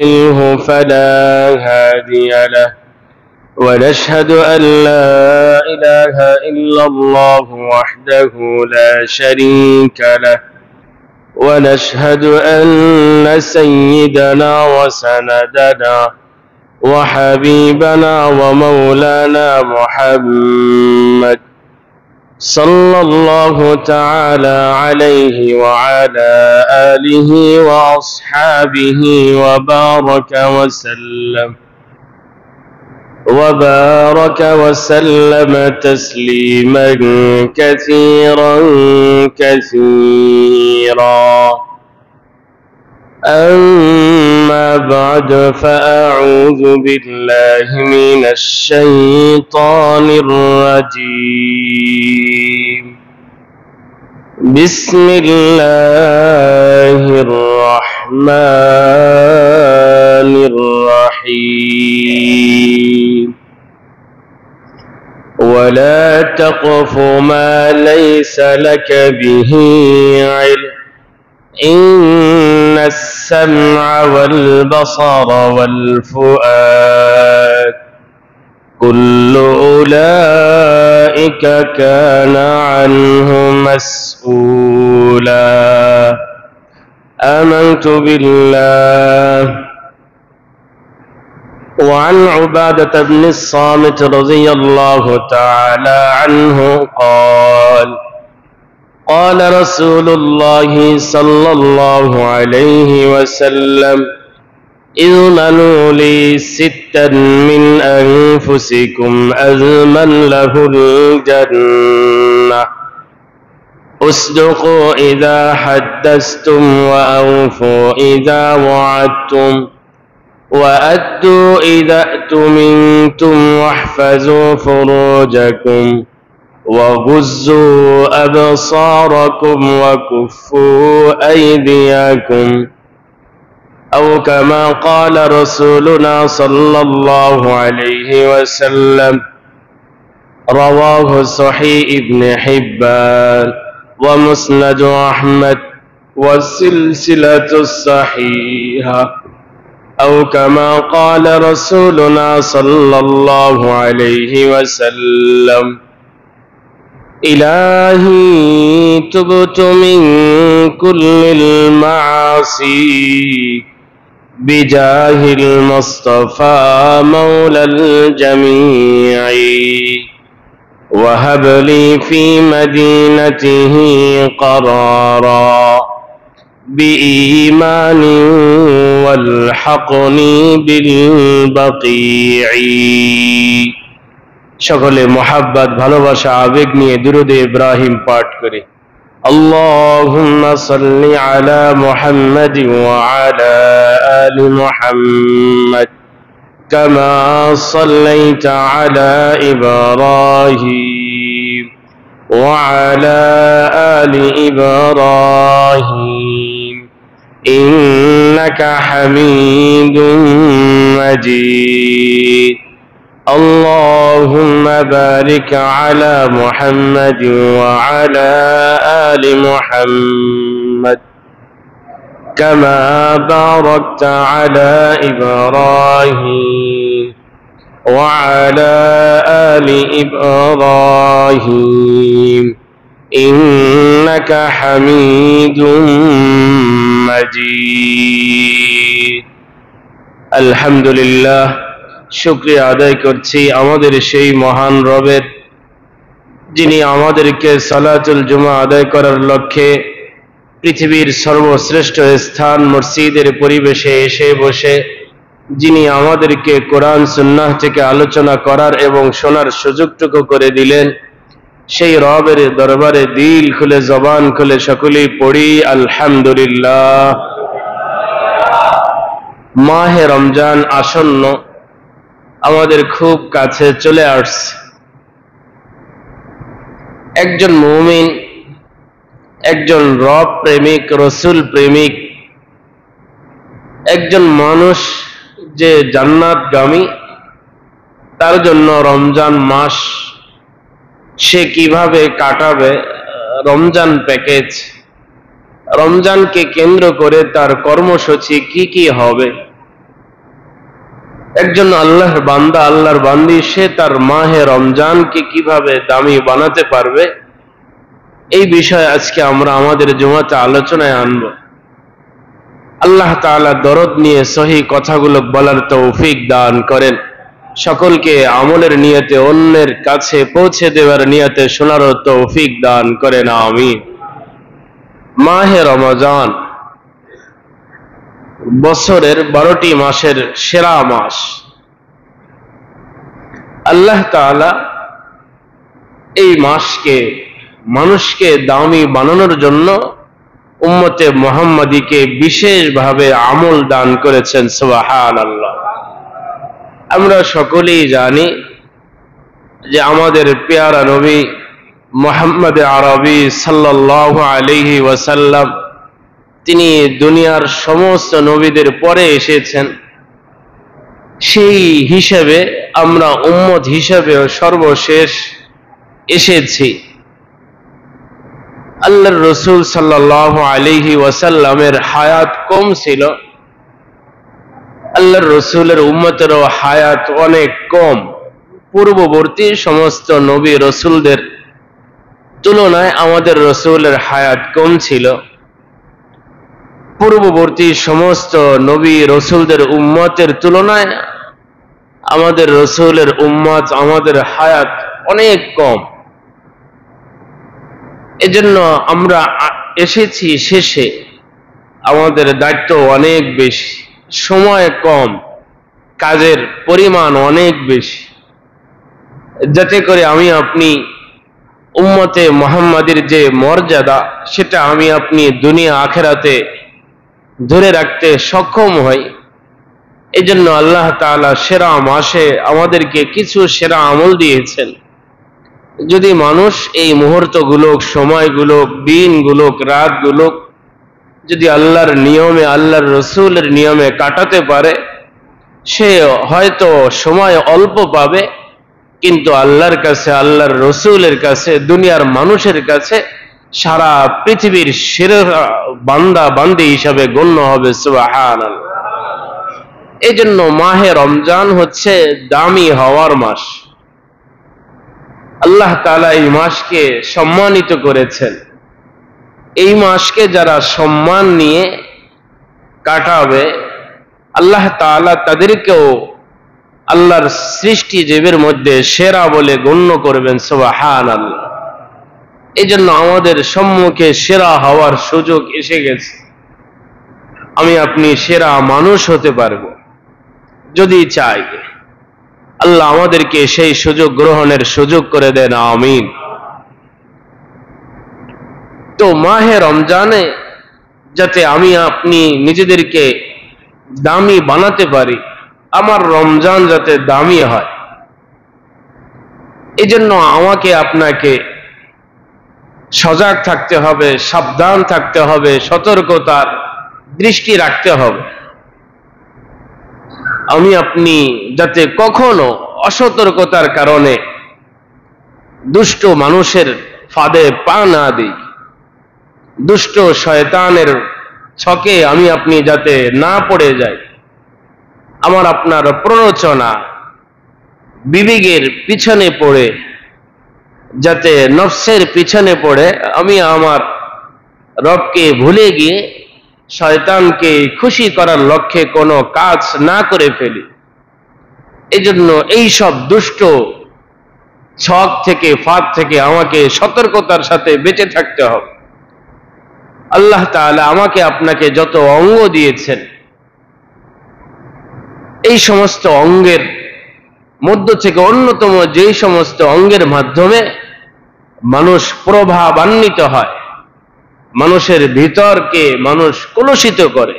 يضلله فلا هادي له ونشهد أن لا إله إلا الله وحده لا شريك له ونشهد أن سيدنا وسندنا وحبيبنا ومولانا محمد صلى الله تعالى عليه وعلى آله وأصحابه وبارك وسلم تسليما كثيرا كثيرا. أما بعد فأعوذ بالله من الشيطان الرجيم. بسم الله الرحمن الرحيم. ولا تقف ما ليس لك به علم إن السمع والبصر والفؤاد كل أولئك كان عنه مسؤولا. آمنت بالله. وعن عبادة بن الصامت رضي الله تعالى عنه قال قال رسول الله صلى الله عليه وسلم اضمنوا لي ستا من أنفسكم أضمن له الجنة: اصدقوا إذا حدثتم وأوفوا إذا وعدتم وأدوا إذا اؤتمنتم واحفظوا فروجكم وغزوا أبصاركم وكفوا أيديكم، أو كما قال رسولنا صلى الله عليه وسلم. رواه صحيح ابن حبان ومسند أحمد والسلسلة الصحيحة، أو كما قال رسولنا صلى الله عليه وسلم. إلهي تبت من كل المعاصي بجاه المصطفى مولى الجميع، وهب لي في مدينته قرارا بإيمان والحقني بالبقيع। সকলে মোহাব্বত ভালোবাসা আবেগ নিয়ে দুরূদ ইব্রাহিম পাঠ করি। আল্লাহুম্মা সাল্লি আলা মুহাম্মাদিন ওয়া আলা আলি মুহাম্মাদ কামা সাল্লাইতা আলা ইব্রাহিম ওয়া আলা আলি ইব্রাহিম ইন্নাকা হামিদুম মাজিদ। اللهم بارك على محمد وعلى آل محمد كما باركت على إبراهيم وعلى آل إبراهيم إنك حميد مجيد। الحمد لله। শুকরিয়া আদায় করছি আমাদের সেই মহান রবের, যিনি আমাদেরকে সালাতুল জুমা আদায় করার লক্ষ্যে পৃথিবীর সর্বশ্রেষ্ঠ স্থান মসজিদের পরিবেশে এসে বসে যিনি আমাদেরকে কোরআন সুন্নাহ থেকে আলোচনা করার এবং শোনার সুযোগটুকু করে দিলেন, সেই রবের দরবারে দিল খুলে জবান খুলে সকলেই পড়ি আলহামদুলিল্লাহ। মাহে রমজান আসন্ন, আমাদের খুব কাছে চলে আসছে। একজন মুমিন, একজন রব প্রেমিক, রসুল প্রেমিক, একজন মানুষ যে জান্নাতগামী, তার জন্য রমজান মাস সে কিভাবে কাটাবে, রমজান প্যাকেজ, রমজানকে কেন্দ্র করে তার কর্মসূচি কি কি হবে, একজন আল্লাহর বান্দা, আল্লাহর বান্দি, সে তার মাহে রমজানকে কিভাবে দামি বানাতে পারবে, এই বিষয়ে আজকে আমরা আমাদের জুমাতে আলোচনায় আনব। আল্লাহ তাআলা দরদ নিয়ে সহি কথাগুলো বলার তৌফিক দান করেন। সকলকে আমলের নিয়তে অন্যের কাছে পৌঁছে দেওয়ার নিয়তে শোনারও তৌফিক দান করেন, আমিন। মাহে রমজান বছরের 12টি মাসের সেরা মাস। আল্লাহ তাআলা এই মাসকে মানুষকে দামি বানানোর জন্য উম্মতে মুহাম্মাদীকে বিশেষভাবে আমল দান করেছেন। সুবহানাল্লাহ। আমরা সকলেই জানি যে আমাদের পেয়ারা নবী মুহাম্মদ আরবি সাল্লাল্লাহু আলাইহি ওয়াসাল্লাম, তিনি দুনিয়ার সমস্ত নবীদের পরে এসেছেন। সেই হিসেবে আমরা উম্মত হিসেবেও সর্বশেষ এসেছি। আল্লাহর রাসূল সাল্লাল্লাহু আলাইহি ওয়াসাল্লামের হায়াত কম ছিল, আল্লাহর রাসূলের উম্মতেরও হায়াত অনেক কম। পূর্ববর্তী সমস্ত নবী রাসূলদের তুলনায় আমাদের রাসূলের হায়াত কম ছিল। পূর্ববর্তী সমস্ত নবী রাসূলদের উম্মতের তুলনায় আমাদের রাসূলের উম্মত, আমাদের হায়াত অনেক কম। এজন্য আমরা এসেছি শেষে, আমাদের দায়িত্ব অনেক বেশি, সময় কম, কাজের পরিমাণ অনেক বেশি, যাতে করে আমি আপনি উম্মতে মুহাম্মাদীর যে মর্যাদা, সেটা আমি আপনি দুনিয়া আখিরাতে ধরে রাখতে সক্ষম হই। এই জন্য আল্লাহ তাআলা সেরা মাসে আমাদেরকে কিছু সেরা আমল দিয়েছেন। যদি মানুষ এই মুহূর্তগুলো, সময়গুলো, দিনগুলো, রাতগুলো যদি আল্লাহর নিয়মে, আল্লাহর রাসূলের নিয়মে কাটাতে পারে, সে হয়তো সময় অল্প পাবে, কিন্তু আল্লাহর কাছে, আল্লাহর রাসূলের কাছে, দুনিয়ার মানুষের কাছে সারা পৃথিবীর সেরা বান্দা বান্দি হিসাবে গণ্য হবে। সুবহানাল্লাহ। এই জন্য মাহে রমজান হচ্ছে দামি হওয়ার মাস। আল্লাহ তাআলা এই মাসকে সম্মানিত করেছেন। এই মাসকে যারা সম্মান নিয়ে কাটাবে, আল্লাহ তাআলা তাদেরকেও আল্লাহর সৃষ্টি জীবের মধ্যে সেরা বলে গণ্য করবেন। সুবহানাল্লাহ। এই জন্য আমাদের সম্মুখে সেরা হওয়ার সুযোগ এসে গেছে। আমি আপনি সেরা মানুষ হতে পারব যদি চাই। আল্লাহ আমাদেরকে সেই সুযোগ গ্রহণের সুযোগ করে দেন, আমিন। তো মাহে রমজানে যাতে আমি আপনি নিজেদেরকে দামি বানাতে পারি, আমার রমজান যাতে দামি হয়, এই জন্য আমাকে আপনাকে সজাগ থাকতে হবে, সাবধান থাকতে হবে, সতর্কতার দৃষ্টি রাখতে হবে। আমি আপনি যাতে কখনো অসতর্কতার কারণে দুষ্ট মানুষের ফাঁদে পা না দিই, দুষ্ট শয়তানের ছকে আমি আপনি যাতে না পড়ে যাই, আমার আপনার প্ররোচনা, বিবেকের পিছনে পড়ে, যাতে নফসের পিছনে পড়ে আমি আমার রবকে ভুলে গিয়ে শয়তানকে খুশি করার লক্ষ্যে কোনো কাজ না করে ফেলি। এজন্য এই সব দুষ্ট ছক থেকে, ফাঁদ থেকে আমাকে সতর্কতার সাথে বেঁচে থাকতে হবে। আল্লাহ তাআলা আমাকে আপনাকে যত অঙ্গ দিয়েছেন, এই সমস্ত অঙ্গের মধ্য থেকে অন্যতম যেই সমস্ত অঙ্গের মাধ্যমে মানুষ প্রভাবান্বিত হয়, মানুষের ভিতরকে মানুষ কলুষিত করে,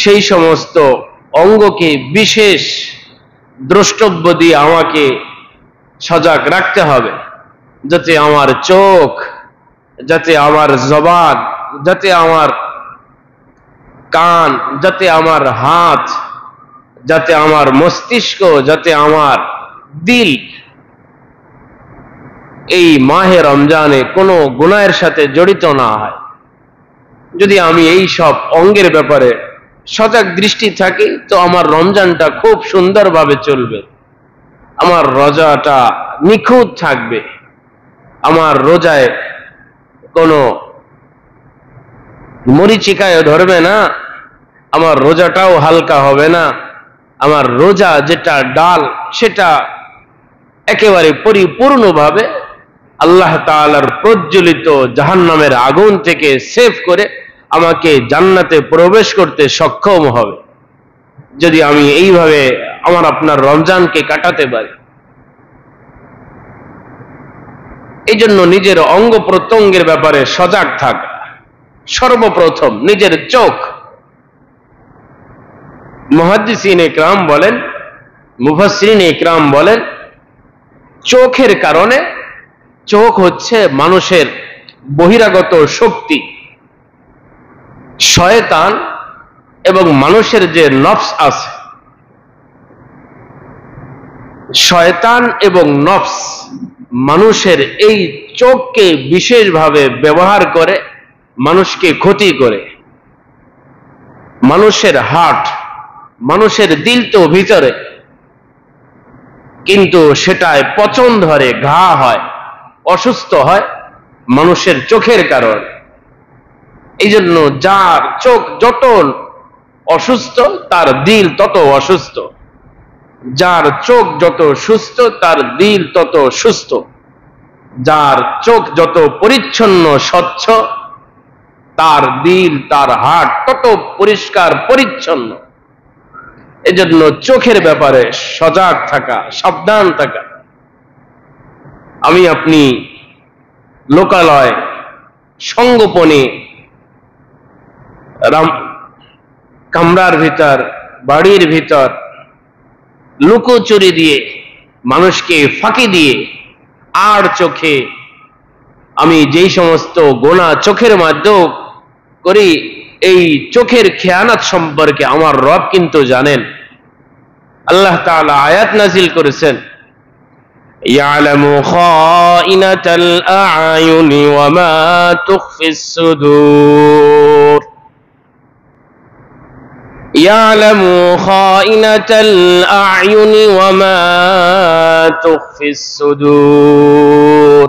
সেই সমস্ত অঙ্গকে বিশেষ দ্রষ্টব্য দিয়ে আমাকে সজাগ রাখতে হবে, যাতে আমার চোখ, যাতে আমার জবান, যাতে আমার কান, যাতে আমার হাত, যাতে আমার মস্তিষ্ক, যাতে আমার দিল এই মাহে রমজানে কোনো গুনাহের সাথে জড়িত না হয়। যদি আমি এই সব অঙ্গের ব্যাপারে সজাগ দৃষ্টি থাকি, তো আমার রমজানটা খুব সুন্দরভাবে চলবে, আমার রোজাটা নিখুঁত থাকবে, আমার রোজায় কোনো মরিচিকায় ধরবে না, আমার রোজাটাও হালকা হবে না, আমার রোজা যেটা ডাল সেটা একেবারে পরিপূর্ণভাবে আল্লাহ তাআলার প্রজ্বলিত জাহান্নামের আগুন থেকে সেভ করে আমাকে জান্নাতে প্রবেশ করতে সক্ষম হবে, যদি আমি এইভাবে আমার আপনার রমজানকে কাটাতে পারি। এই জন্য নিজের অঙ্গ প্রত্যঙ্গের ব্যাপারে সজাগ থাকা, সর্বপ্রথম নিজের চোখ। মুহাদ্দিসিন ইকরাম বলেন, মুফাসসিরিন ইকরাম বলেন, চোখের কারণে, চোখ হচ্ছে মানুষের বহিরাগত শক্তি। শয়তান এবং মানুষের যে নফস আছে, শয়তান এবং নফস মানুষের এই চোখকে বিশেষভাবে ব্যবহার করে মানুষকে ক্ষতি করে। মানুষের হার্ট, মানুষের দিল তো ভিতরে, কিন্তু সেটায় পচন ধরে, ঘা হয়, অসুস্থ হয় মানুষের চোখের কারণে। এই জন্য যার চোখ যত অসুস্থ তার দিল তত অসুস্থ, যার চোখ যত সুস্থ তার দিল তত সুস্থ, যার চোখ যত পরিচ্ছন্ন স্বচ্ছ তার দিল, তার হার্ট তত পরিষ্কার পরিচ্ছন্ন। এজন্য চোখের ব্যাপারে সজাগ থাকা, সাবধান থাকা। আমি আপনি লোকালয়, সঙ্গোপনে, কামরার ভিতর, বাড়ির ভিতর লুকোচুরি দিয়ে, মানুষকে ফাঁকি দিয়ে, আর চোখে আমি যেই সমস্ত গোনা চোখের মাধ্যমে করি, এই চোখের খেয়ানত সম্পর্কে আমার রব কিন্তু জানেন। আল্লাহ তাআলা আয়াত নাজিল করেছেন, ইয়ালামু খাইনাতাল আ'য়ুনি ওয়া মা তুখফিস সুদূর, ইয়ালামু খাইনাতাল আ'য়ুনি ওয়া মা তুখফিস সুদূর।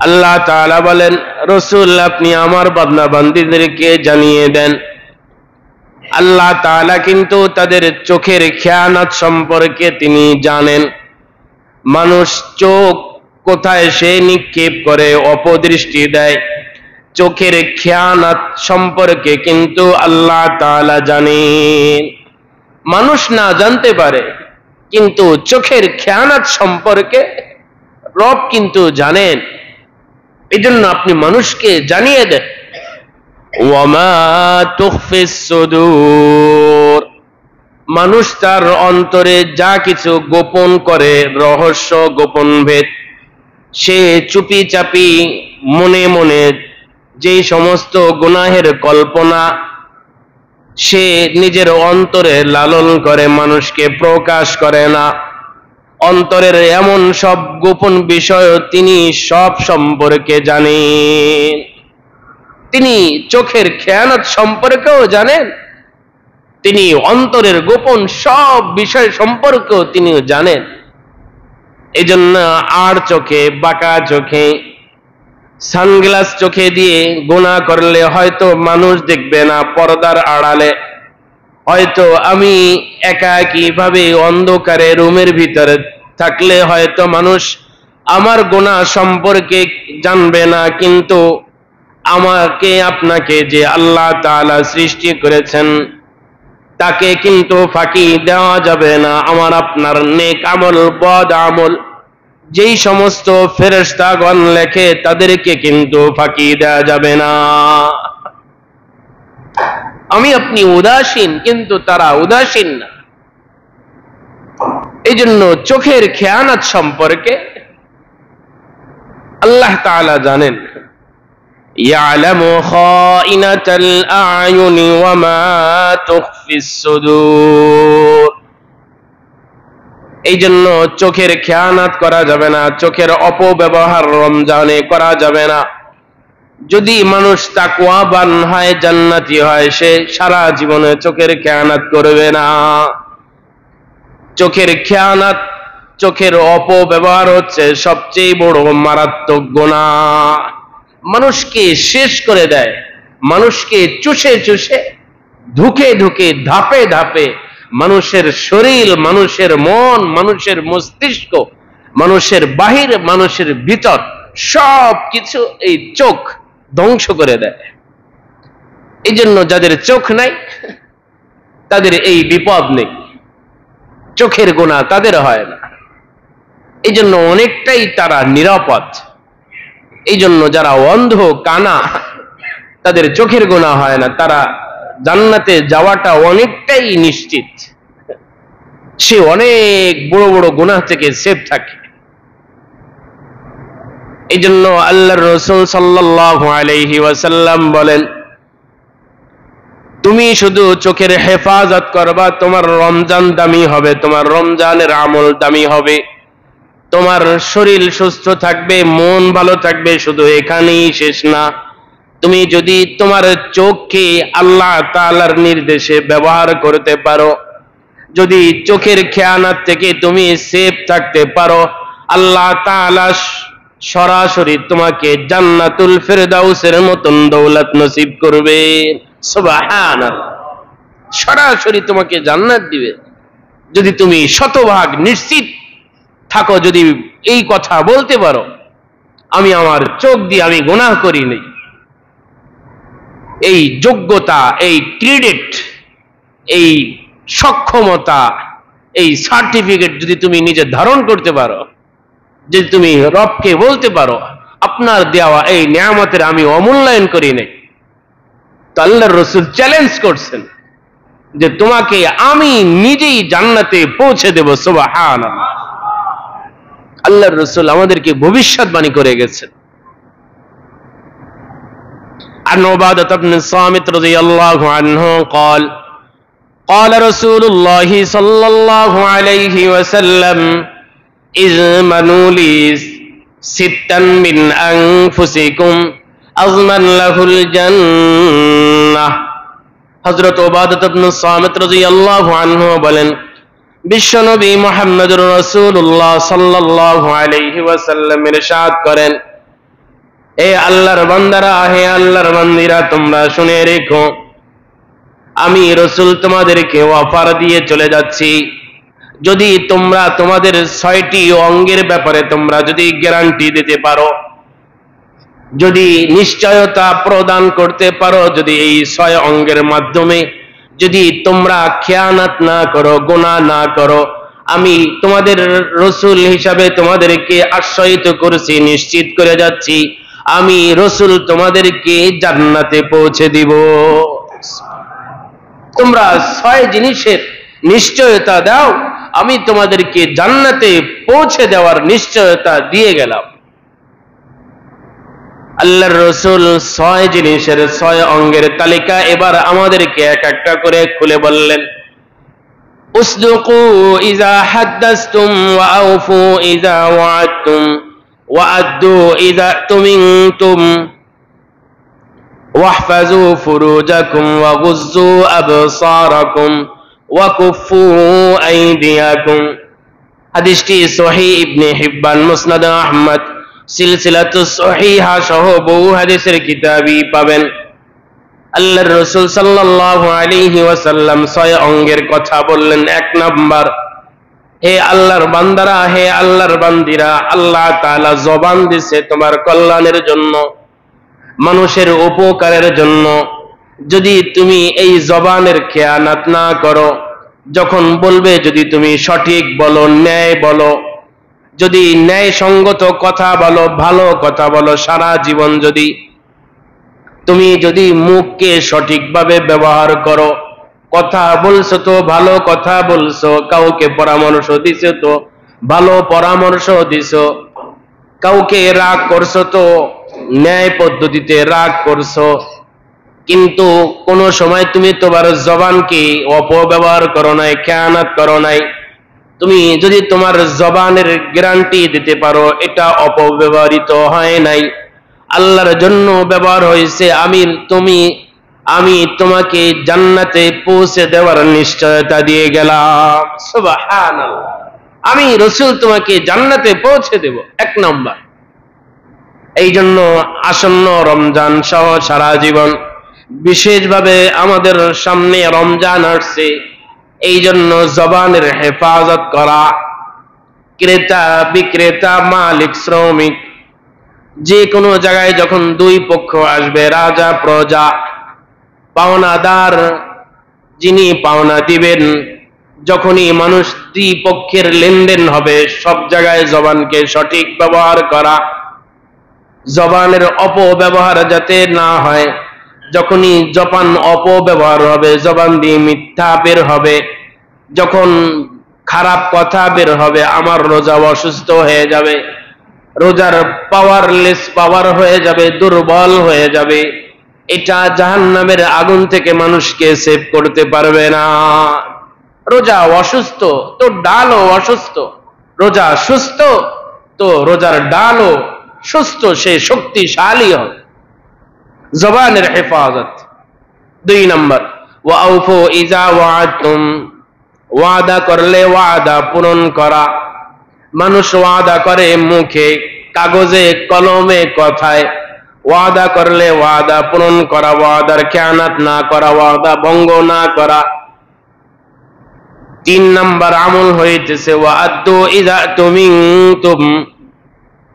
আল্লাহ তাআলা বলেন, রাসূল আপনি আমার বান্দা বান্দীদেরকে জানিয়ে দেন, আল্লাহ তাআলা কিন্তু তাদের চোখের খেয়ানত সম্পর্কে তিনি জানেন। মানুষ চোখ কোথায় সে নিক্ষেপ করে, অপদৃষ্টি দেয়, চোখের খেয়ানত সম্পর্কে কিন্তু আল্লাহ তাআলা জানেন। মানুষ না জানতে পারে, কিন্তু চোখের খেয়ানত সম্পর্কে রব কিন্তু জানেন। এই জন্য আপনি মানুষকে জানিয়ে দেন, ওয়ামা তুখফিস সুদূর, মানুষ তার অন্তরে যা কিছু গোপন করে, রহস্য গোপন ভেদ, সে চুপি চাপি মনে মনে যেই সমস্ত গুনাহের কল্পনা সে নিজের অন্তরে লালন করে, মানুষকে প্রকাশ করে না। অন্তরের এমন সব গোপন বিষয় তিনি সব সম্পর্কে জানেন। তিনি চোখের খেয়ানত সম্পর্কেও জানেন, তিনি অন্তরের গোপন সব বিষয় সম্পর্কেও তিনি জানেন। এই জন্য আর চোখে, বাঁকা চোখে, সানগ্লাস চোখে দিয়ে গুনাহ করলে হয়তো মানুষ দেখবে না, পর্দার আড়ালে, হয়তো আমি একাকী ভাবে অন্ধকারে রুমের ভিতরে থাকলে হয়তো মানুষ আমার গুনাহ সম্পর্কে জানবে না, কিন্তু আমাকে আপনাকে যে আল্লাহ তাআলা সৃষ্টি করেছেন তাকে কিন্তু ফাঁকি দেওয়া যাবে না। আমার আপনার নেক আমল, বদ আমল যেই সমস্ত ফেরেশতাগণ লেখে তাদেরকে কিন্তু ফাঁকি দেওয়া যাবে না। আমি আপনি উদাসীন, কিন্তু তারা উদাসীন না। এই জন্য চোখের খেয়ানত সম্পর্কে আল্লাহ তাআলা জানেন, ইয়ালামু খাইনাতাল আ'য়ুনি ওয়া মা তুখফিস সুদূর। এই জন্য চোখের খেয়ানত করা যাবে না, চোখের অপব্যবহার রমজানে করা যাবে না। যদি মানুষ তাকওয়াবান হয়, জান্নাতি হয়, সে সারা জীবনে চোখের খেয়ানত করবে না। চোখের খেয়ানত, চোখের অপব্যবহার হচ্ছে সবচেয়ে বড় মারাত্মক গুনাহ। মানুষকে শেষ করে দেয়, মানুষকে চুষে চুষে, ধুকে ধুকে, ধাপে ধাপে মানুষের শরীর, মানুষের মন, মানুষের মস্তিষ্ক, মানুষের বাহির, মানুষের ভিতর সব কিছু এই চোখ ধ্বংস করে দেয়। এই জন্য যাদের চোখ নাই তাদের এই বিপদ নেই, চোখের গুনাহ তাদের হয় না। এই জন্য অনেকটাই তারা নিরাপদ। এই জন্য যারা অন্ধ কানা, তাদের চোখের গুনাহ হয় না, তারা জান্নাতে যাওয়াটা অনেকটাই নিশ্চিত। সে অনেক বড় বড় গুনাহ থেকে সেফ থাকে। এই জন্য আল্লাহর রাসূল সাল্লাল্লাহু আলাইহি ওয়াসাল্লাম বলেন, তুমি শুধু চোখের হেফাজত করবা, তোমার রমজান দামি হবে, তোমার রমজানের আমল দামি হবে, তোমার শরীর সুস্থ থাকবে, মন ভালো থাকবে। শুধু এখানেই শেষ না, তুমি যদি তোমার চোখকে আল্লাহ তাআলার নির্দেশে ব্যবহার করতে পারো, যদি চোখের খেয়ানত থেকে তুমি সেফ থাকতে পারো, আল্লাহ তাআলা সরাসরি তোমাকে জান্নাতুল ফেরদাউসের মতন দৌলত নসিব করবে। সুবহানাল্লাহ, সরাসরি তোমাকে জান্নাত দিবে যদি তুমি শতভাগ নিশ্চিত থাকো, যদি এই কথা বলতে পারো, আমি আমার চোখ দিয়ে আমি গুনাহ করি নাই। এই যোগ্যতা, এই ক্রেডিট, এই সক্ষমতা, এই সার্টিফিকেট যদি তুমি নিজে ধারণ করতে পারো, যদি তুমি রবকে বলতে পারো আপনার দেওয়া এই নিয়ামতের আমি অমূল্যায়ন করি নাই, তো আল্লাহর রাসূল চ্যালেঞ্জ করছেন যে তোমাকে আমি নিজেই জান্নাতে পৌঁছে দেব। সুবহানাল্লাহ, আল্লাহর রাসূল আমাদেরকে ভবিষ্যৎবাণী করে গেছেন। عن عبادة بن الصامت رضي الله عنه قال قال رسول الله صلى الله عليه وسلم اضمنوا لي ستا من أنفسكم أضمن له الجنة। হযরত উবাদাত ইবনে সামিত রাদিয়াল্লাহু আনহু বলেন, বিশ্বনবী মুহাম্মদুর রাসূলুল্লাহ সাল্লাল্লাহু আলাইহি ওয়াসাল্লাম ইরশাদ করেন, এ আল্লাহর বান্দারা, হে আল্লাহর বান্দিরা, তোমরা শুনে রেখো, আমি রাসূল তোমাদেরকে অফার দিয়ে চলে যাচ্ছি। যদি তোমরা তোমাদের 6টি অঙ্গের ব্যাপারে তোমরা যদি গ্যারান্টি দিতে পারো, যদি নিশ্চয়তা প্রদান করতে পারো, যদি এই 6 অঙ্গের মাধ্যমে যদি তোমরা খেয়ানত না করো, গুনাহ না করো, আমি তোমাদের রাসূল হিসাবে তোমাদেরকে আশ্বাসিত করছি, নিশ্চিত করে যাচ্ছি, আমি রাসূল তোমাদেরকে জান্নাতে পৌঁছে দিব। তোমরা 6 জিনিসের নিশ্চয়তা দাও, আমি তোমাদেরকে জান্নাতে পৌঁছে দেওয়ার নিশ্চয়তা দিয়ে গেলাম। আল্লাহর রাসূল 6 জিনিসের 6 অঙ্গের তালিকা এবার আমাদেরকে এক একটা করে খুলে বললেন। উসদুকু ইযা হাদাসতুম ওয়া আউফু ইযা ওয়া'আদতুম ওয়া আদ্দু ইযা তুমিনতুম ওয়াহফাজু ফুরুজাকুম ওয়া গুজ্জু আবসারাকুম ওয়া কুফু আইদিয়াকুম। হাদিসটি সহিহ ইবনে হিব্বান, মুসনাদ আহমদ, সিলসিলাতুস সহিহা সহ বহু হাদিসের কিতাবই পাবেন। আল্লাহর রাসূল সাল্লাল্লাহু আলাইহি ওয়াসাল্লাম 6 অঙ্গের কথা বললেন। 1 নাম্বার, হে আল্লাহর বান্দারা, হে আল্লাহর বান্দিরা, আল্লাহ তাআলা জবান দিয়েছে তোমার কল্যাণের জন্য, মানুষের উপকারের জন্য। যদি তুমি এই জবানের খেয়ানত না করো, যখন বলবে যদি তুমি সঠিক বলো, ন্যায় বলো, যদি ন্যায় সঙ্গত কথা বলো, ভালো কথা বলো, সারা জীবন যদি তুমি যদি মুখকে সঠিকভাবে ব্যবহার করো, কথা বলছো তো ভালো কথা বলছো, কাউকে পরামর্শ দিছো তো ভালো পরামর্শ দিছো, কাউকে রাগ করছো তো ন্যায় পদ্ধতিতে রাগ করছো, কিন্তু কোন সময় তুমি তোমার জবানকে অপব্যবহার করো নাই, খেয়ানত করো নাই। তুমি যদি তোমার জবানের গ্যারান্টি দিতে পারো এটা অপব্যবহৃত হয় নাই, আল্লাহর জন্য ব্যবহার হয়েছে। আমি তোমাকে জান্নাতে পৌঁছে দেওয়ার নিশ্চয়তা দিয়ে গেলাম। সুবহানাল্লাহ। আমি রাসূল তোমাকে জান্নাতে পৌঁছে দেব, এক নাম্বার। এই জন্য আসন্ন রমজান সহ সারা জীবন, বিশেষভাবে আমাদের সামনে রমজান আসছে, এই জন্য জবানের হেফাজত করা। ক্রেতা বিক্রেতা, মালিক শ্রমিক, যে কোনো জায়গায় যখন দুই পক্ষ আসবে, রাজা প্রজা, পাওনাদার যিনি পাওনা দিবেন, যখনই মানুষ দুই পক্ষের লেনদেন হবে, সব জায়গায় জবানকে সঠিক ব্যবহার করা, জবানের অপব্যবহার যাতে না হয়। যখনই জবান অপব্যবহার হবে, জবান দিয়ে মিথ্যা বের হবে, যখন খারাপ কথা বের হবে, আমার রোজা অসুস্থ হয়ে যাবে, রোজার পাওয়ার হয়ে যাবে, দুর্বল হয়ে যাবে। এটা জাহান্নামের আগুন থেকে মানুষকে সেভ করতে পারবে না। রোজা অসুস্থ তো ডালও অসুস্থ, রোজা সুস্থ তো রোজার ডালও সুস্থ, সে শক্তিশালী হবে। জবানের হেফাজত। 2 নম্বর, ওয়াউফু ইজা ওয়াআদতুম, ওয়াদা করলে ওয়াদা পূরণ করা। মানুষ ওয়াদা করে মুখে, কাগজে, কলমে, কথায়। ওয়াদা করলে ওয়াদা পূরণ করা, ওয়াদার খেয়ানত না করা, ওয়াদা ভঙ্গ না করা। 3 নম্বর আমল হইতেছে ওয়াআদু ইযা তুমিনতুম,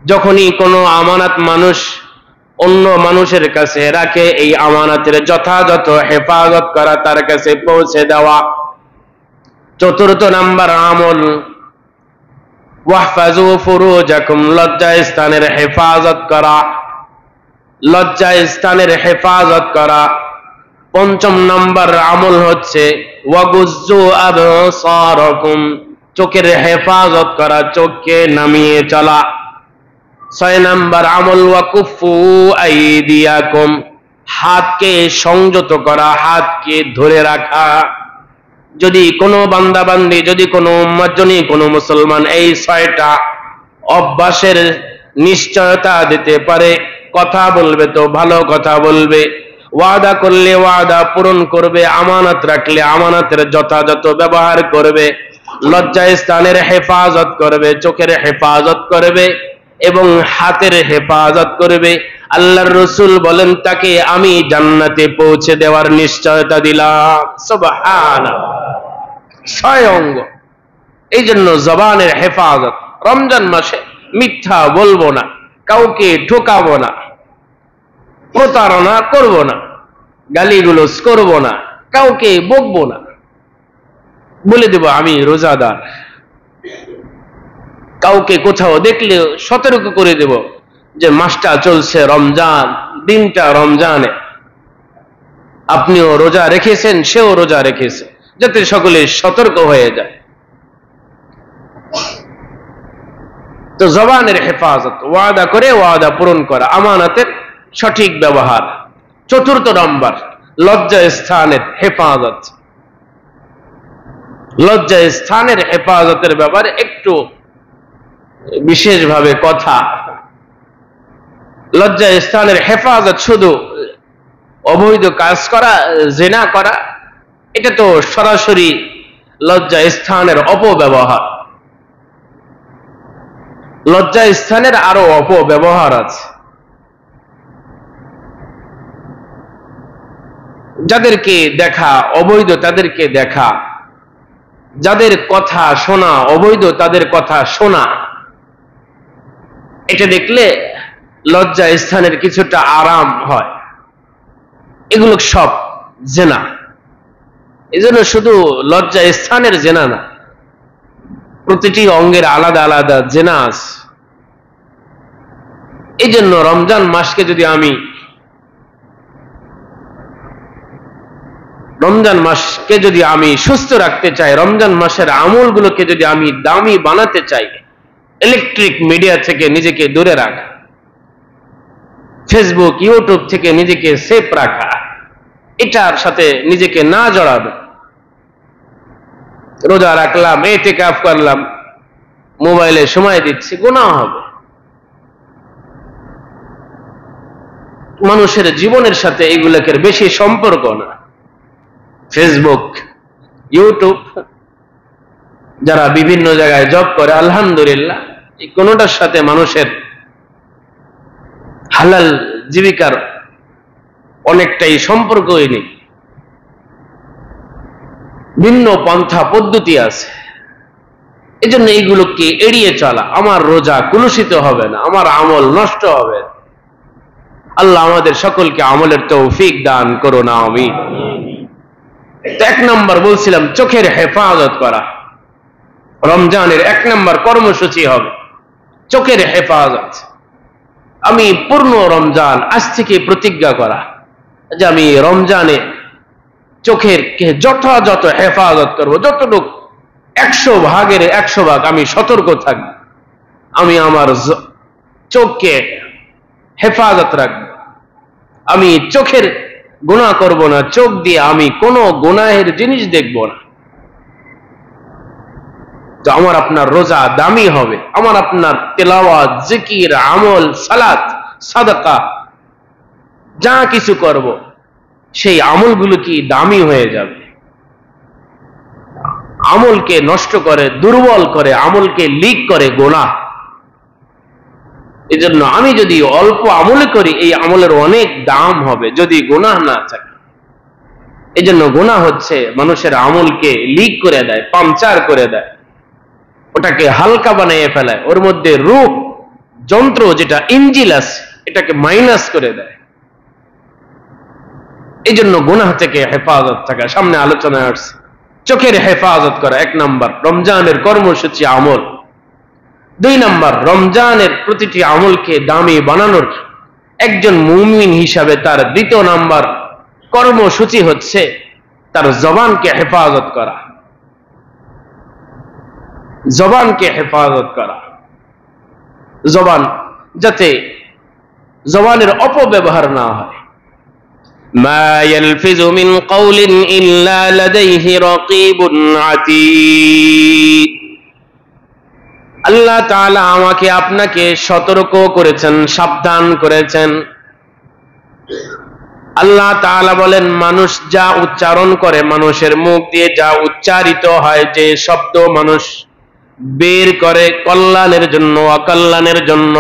যখনই কোনো আমানত মানুষ অন্য মানুষের কাছে রাখে, এই আমানতের যথাযথ হেফাজত করা, তার কাছে পৌঁছে দেওয়া। 4 নম্বর আমল ওয়াহফাজু ফুরুজাকুম, লজ্জা স্থানের হেফাজত করা, লজ্জা স্থানের হেফাজত করা। 5 নম্বর আমল হচ্ছে ওয়াগুজ্জু আবসারাকুম, চোখের হেফাজত করা, চোখকে নামিয়ে চলা। 6 নম্বর আমল ওয়াকুফু আইদিয়াকুম, হাতকে সংযত করা, হাতকে ধরে রাখা। যদি কোনো বান্দাবান্দি, যদি কোনো উম্মত, যদি কোনো মুসলমান এই 6টা অভ্যাসের নিশ্চয়তা দিতে পারে, কথা বলবে তো ভালো কথা বলবে, ওয়াদা করলে ওয়াদা পূরণ করবে, আমানত রাখলে আমানতের যথাযথ ব্যবহার করবে, লজ্জা স্থানের হেফাজত করবে, চোখের হেফাজত করবে এবং হাতের হেফাজত করবে, আল্লাহর রাসূল বলেন তাকে আমি জান্নাতে পৌঁছে দেওয়ার নিশ্চয়তা দিলাম। সুবহানাল্লাহ। 6 অঙ্গ। এই জন্য জবানের হেফাজত। রমজান মাসে মিথ্যা বলবো না, কাউকে ঠকাবো না, প্রতারণা করব না, গালিগুলোজ করব না, কাউকে বকবো না, বলে দেব আমি রোজাদার। কাউকে কোথাও দেখলে সতর্ক করে দেব যে মাসটা চলছে রমজান, দিনটা রমজানে, আপনিও রোজা রেখেছেন, সেও রোজা রেখেছে, যাতে সকলে সতর্ক হয়ে যায়। তো জবানের হেফাজত, ওয়াদা করে ওয়াদা পূরণ করা, আমানতের সঠিক ব্যবহার। 4 নম্বর লজ্জা স্থানের হেফাজত। লজ্জা স্থানের হেফাজতের ব্যাপারে একটু বিশেষভাবে কথা। লজ্জা স্থানের হেফাজত শুধু অবৈধ কাজ করা, জিনা করা, এটা তো সরাসরি লজ্জা স্থানের অপব্যবহার। লজ্জা স্থানের আরো অপব্যবহার আছে। যাদেরকে দেখা অবৈধ তাদেরকে দেখা, যাদের কথা শোনা অবৈধ তাদের কথা শোনা, এটা দেখলে লজ্জা স্থানের কিছুটা আরাম হয়। এগুলো সব জেনা। এজন্য শুধু লজ্জা স্থানের জেনা না, প্রতিটি অঙ্গের আলাদা আলাদা জেনা আছে। এই জন্য রমজান মাসকে যদি আমি সুস্থ রাখতে চাই, রমজান মাসের আমলগুলোকে যদি আমি দামি বানাতে চাই, ইলেকট্রিক মিডিয়া থেকে নিজেকে দূরে রাখা, ফেসবুক ইউটিউব থেকে নিজেকে সেফ রাখা, এটার সাথে নিজেকে না জড়াবে। রোজা রাখলাম, ইতিকাফ করলাম, মোবাইলে সময় দিচ্ছি, গুনাহ হবে। মানুষের জীবনের সাথে এগুলোকে বেশি সম্পর্ক না। ফেসবুক, ইউটিউব, যারা বিভিন্ন জায়গায় জব করে, আলহামদুলিল্লাহ, এই কোনোটার সাথে মানুষের হালাল জীবিকার অনেকটাই সম্পর্কই নেই। ভিন্ন পন্থা পদ্ধতি আছে। এই জন্য এইগুলোকে এড়িয়ে চলা। আমার রোজা কলুষিত হবে না, আমার আমল নষ্ট হবে না। আল্লাহ আমাদের সকলকে আমলের তৌফিক দান করুন, আমিন। এক নম্বর বলছিলাম চোখের হেফাজত করা। রমজানের 1 নম্বর কর্মসূচি হবে চোখের হেফাজত। আমি পূর্ণ রমজান আজ থেকে প্রতিজ্ঞা করা যে আমি রমজানে চোখের যথাযথ হেফাজত করব। যতটুকু 100 ভাগের 100 ভাগ আমি সতর্ক থাকব। আমি আমার চোখকে হেফাজত রাখব। আমি চোখের গুনাহ করব না, চোখ দিয়ে আমি কোনো গুনাহের জিনিস দেখব না। তো আমার আপনার রোজা দামি হবে। আমার আপনার তেলাওয়াত, জিকির, আমল, সালাত, সাদাকা যা কিছু করব সেই আমলগুলো কি দামি হয়ে যাবে। আমলকে নষ্ট করে, দুর্বল করে, আমলকে লিক করে গুনাহ। এজন্য আমি যদি অল্প আমলে করি, এই আমলের অনেক দাম হবে যদি গুনাহ না থাকে। এজন্য গুনাহ হচ্ছে মানুষের আমলকে লিক করে দেয়, পাংচার করে দেয়, ওটাকে হালকা বানিয়ে ফেলায়, ওর মধ্যে রূপ যন্ত্র যেটা ইঞ্জিল আছে এটাকে মাইনাস করে দেয়। এই জন্য গুনাহ থেকে হেফাজত থাকা সামনে আলোচনায় আসছে। চোখের হেফাজত করা 1 নম্বর রমজানের কর্মসূচি আমল। 2 নম্বর রমজানের প্রতিটি আমলকে দামি বানানোর একজন মুমিন হিসাবে তার 2য় নম্বর কর্মসূচি হচ্ছে তার জবানকে হেফাজত করা। জবানকে হেফাজত করা, জবান যাতে জবানের অপব্যবহার না হয়। মা ইয়ালফিযু মিন কাওলিন ইল্লা লাদাইহি রাকীবুন আতীদ। আল্লাহ তাআলা আমাকে আপনাকে সতর্ক করেছেন, সাবধান করেছেন। আল্লাহ তাআলা বলেন মানুষ যা উচ্চারণ করে, মানুষের মুখ দিয়ে যা উচ্চারিত হয়, যে শব্দ মানুষ বের করে কল্যাণের জন্য অকল্যাণের জন্য,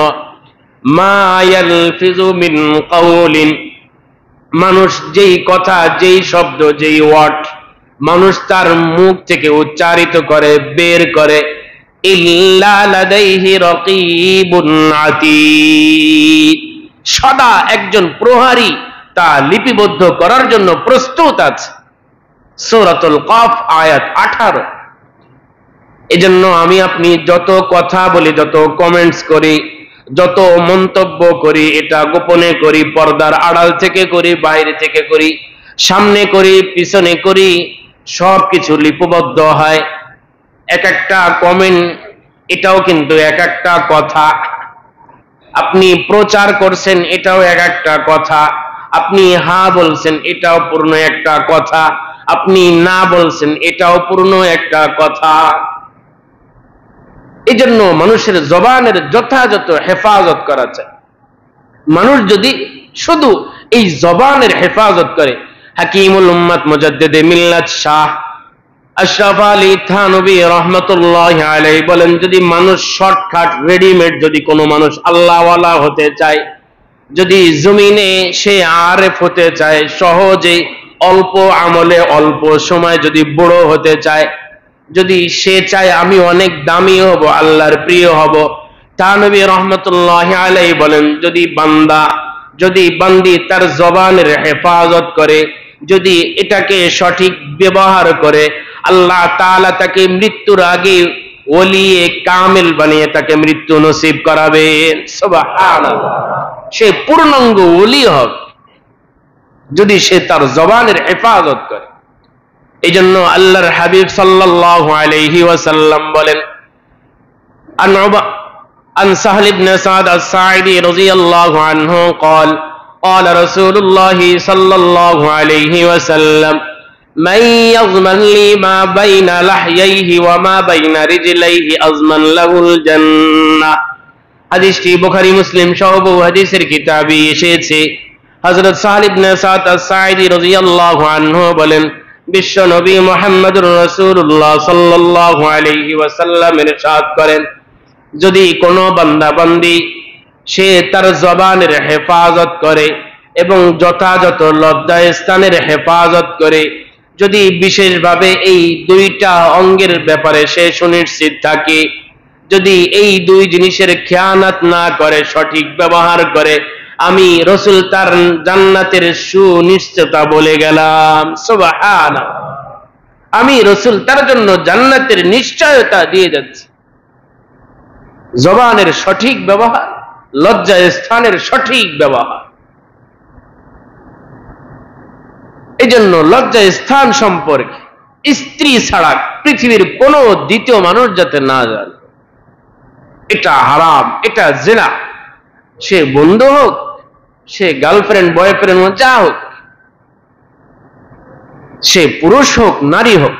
মা ইয়ালফিযু মিন কাওলিন, মানুষ যেই কথা, যেই শব্দ, যেই ওয়ার্ড মানুষ তার মুখ থেকে উচ্চারিত করে, বের করে, ইল্লা লাদাইহি রাকীবুন আতীদ, সদা একজন প্রহরী তা লিপিবদ্ধ করার জন্য প্রস্তুত আছে। সূরাতুল কাফ আয়াত 18। এজন্য আমি আপনি যত কথা বলি, যত কমেন্টস করি, যত মন্তব্য করি, এটা গোপনে করি, পর্দার আড়াল থেকে করি, বাইরে থেকে করি, সামনে করি, পিছনে করি, সবকিছু লিপিবদ্ধ হয়। এক একটা কমেন্ট এটাও কিন্তু এক একটা কথা। আপনি প্রচার করছেন এটাও এক একটা কথা। আপনি হ্যাঁ বলছেন এটাও পূর্ণ একটা কথা। আপনি না বলছেন এটাও পূর্ণ একটা কথা। এই জন্য মানুষের জবানের যথাযথ হেফাজত করা চাই। মানুষ যদি শুধু এই জবানের হেফাজত করে, হাকিমুল উম্মাত মুজাদ্দিদে মিল্লাত শাহ আশরাফ আলী থানভী রাহমাতুল্লাহি আলাইহি বলেন, যদি মানুষ শর্টকাট রেডিমেড, যদি কোনো মানুষ আল্লাহওয়ালা হতে চায়, যদি জমিনে সে আরেফ হতে চায়, সহজে অল্প আমলে অল্প সময় যদি বড় হতে চায়, যদি সে চায় আমি অনেক দামি হব, আল্লাহর প্রিয় হব, থানভী রাহমাতুল্লাহি আলাইহি বলেন, যদি বান্দি তার জবানের হেফাজত করে, যদি এটাকে সঠিক ব্যবহার করে, আল্লাহ তাআলা তাকে মৃত্যুর আগে ওলিয়ে কামিল বানিয়ে তাকে মৃত্যু নসিব করাবেন। সুবহানাল্লাহ। সে পূর্ণাঙ্গ ওলি হবে যদি সে তার জবানের হেফাজত করে। এইজন্য আল্লাহর হাবিব সাল্লাল্লাহু আলাইহি ওয়াসাল্লাম বলেন, عن سهل بن سعد الساعدي رضي الله عنه قال قال رسول الله صلى الله عليه وسلم من يضمن لي ما بين لحييه وما بين رجليه أضمن له الجنة। হাদিসটি বুখারী মুসলিম সহ বহু হাদিসের কিতাবে এসেছে। হযরত সাহল ইবনে সাদ আস-সাঈদী রাদিয়াল্লাহু আনহু বলেন, বিশ্ব নবী মুহাম্মদুর রাসূলুল্লাহ সাল্লাল্লাহু আলাইহি ওয়াসাল্লাম ইরশাদ করেন, যদি কোনো বান্দা বান্দি সে তার জবানের হেফাজত করে এবং যথাযথ লজ্জা স্থানের হেফাজত করে, যদি বিশেষভাবে এই দুইটা অঙ্গের ব্যাপারে সে সুনিশ্চিত থাকে, যদি এই দুই জিনিসের খেয়ানত না করে, সঠিক ব্যবহার করে, আমি রাসূল তার জান্নাতের সুনিশ্চয়তা বলে গেলাম। সুবহানাল্লাহ, আমি রাসূল তার জন্য জান্নাতের নিশ্চয়তা দিয়ে যাচ্ছি। জবানের সঠিক ব্যবহার, লজ্জা স্থানের সঠিক ব্যবহার। এই জন্য লজ্জা স্থান সম্পর্কে স্ত্রী ছাড়া পৃথিবীর কোনো দ্বিতীয় মানুষ যাতে না জানে, এটা হারাম, এটা জিনা। সে বন্ধু হোক, সে গার্লফ্রেন্ড বয়ফ্রেন্ড যা হোক, সে পুরুষ হোক নারী হোক,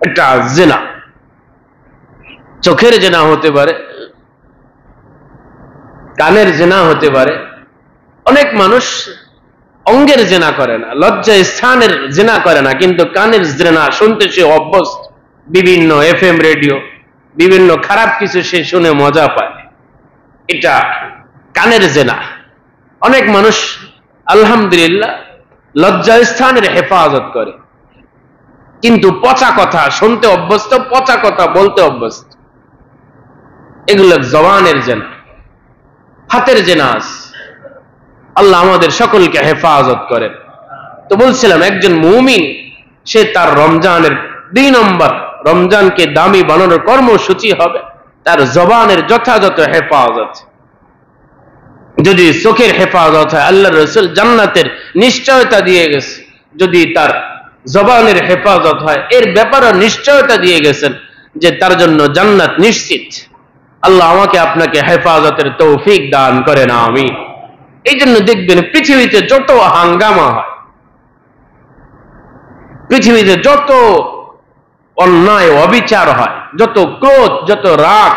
এটা জিনা। চোখের জিনা হতে পারে, কানের জিনা হতে পারে। অনেক মানুষ অঙ্গের জিনা করে না, লজ্জা স্থানের জিনা করে না, কিন্তু কানের জিনা শুনতে সে অভ্যস্ত। বিভিন্ন এফএম রেডিও, বিভিন্ন খারাপ কিছু সে শুনে মজা পায়, এটা কানের জিনা। অনেক মানুষ আলহামদুলিল্লাহ লজ্জা স্থানের হেফাজত করে, কিন্তু পচা কথা শুনতে অভ্যস্ত, পচা কথা বলতে অভ্যস্ত। এগুলো জবানের জিনা, হাতের জিনা আছে। আল্লাহ আমাদের সকলকে হেফাজত করেন। তো বলছিলাম, একজন মুমিন সে তার রমজানের 2 নম্বর, রমজানকে দামি বানানোর কর্মসূচি হবে তার জবানের যথাযথ হেফাজত। যদি চোখের হেফাজত হয়, আল্লাহর রাসূল জান্নাতের নিশ্চয়তা দিয়ে গেছে। যদি তার জবানের হেফাজত হয়, এর ব্যাপারে নিশ্চয়তা দিয়ে গেছেন যে তার জন্য জান্নাত নিশ্চিত। আল্লাহ আমাকে আপনাকে হেফাজতের তৌফিক দান করেন, আমিন। এই জন্য দেখবেন পৃথিবীতে যত হাঙ্গামা হয়, পৃথিবীতে যত অন্যায় অবিচার হয়, যত ক্রোধ, যত রাগ,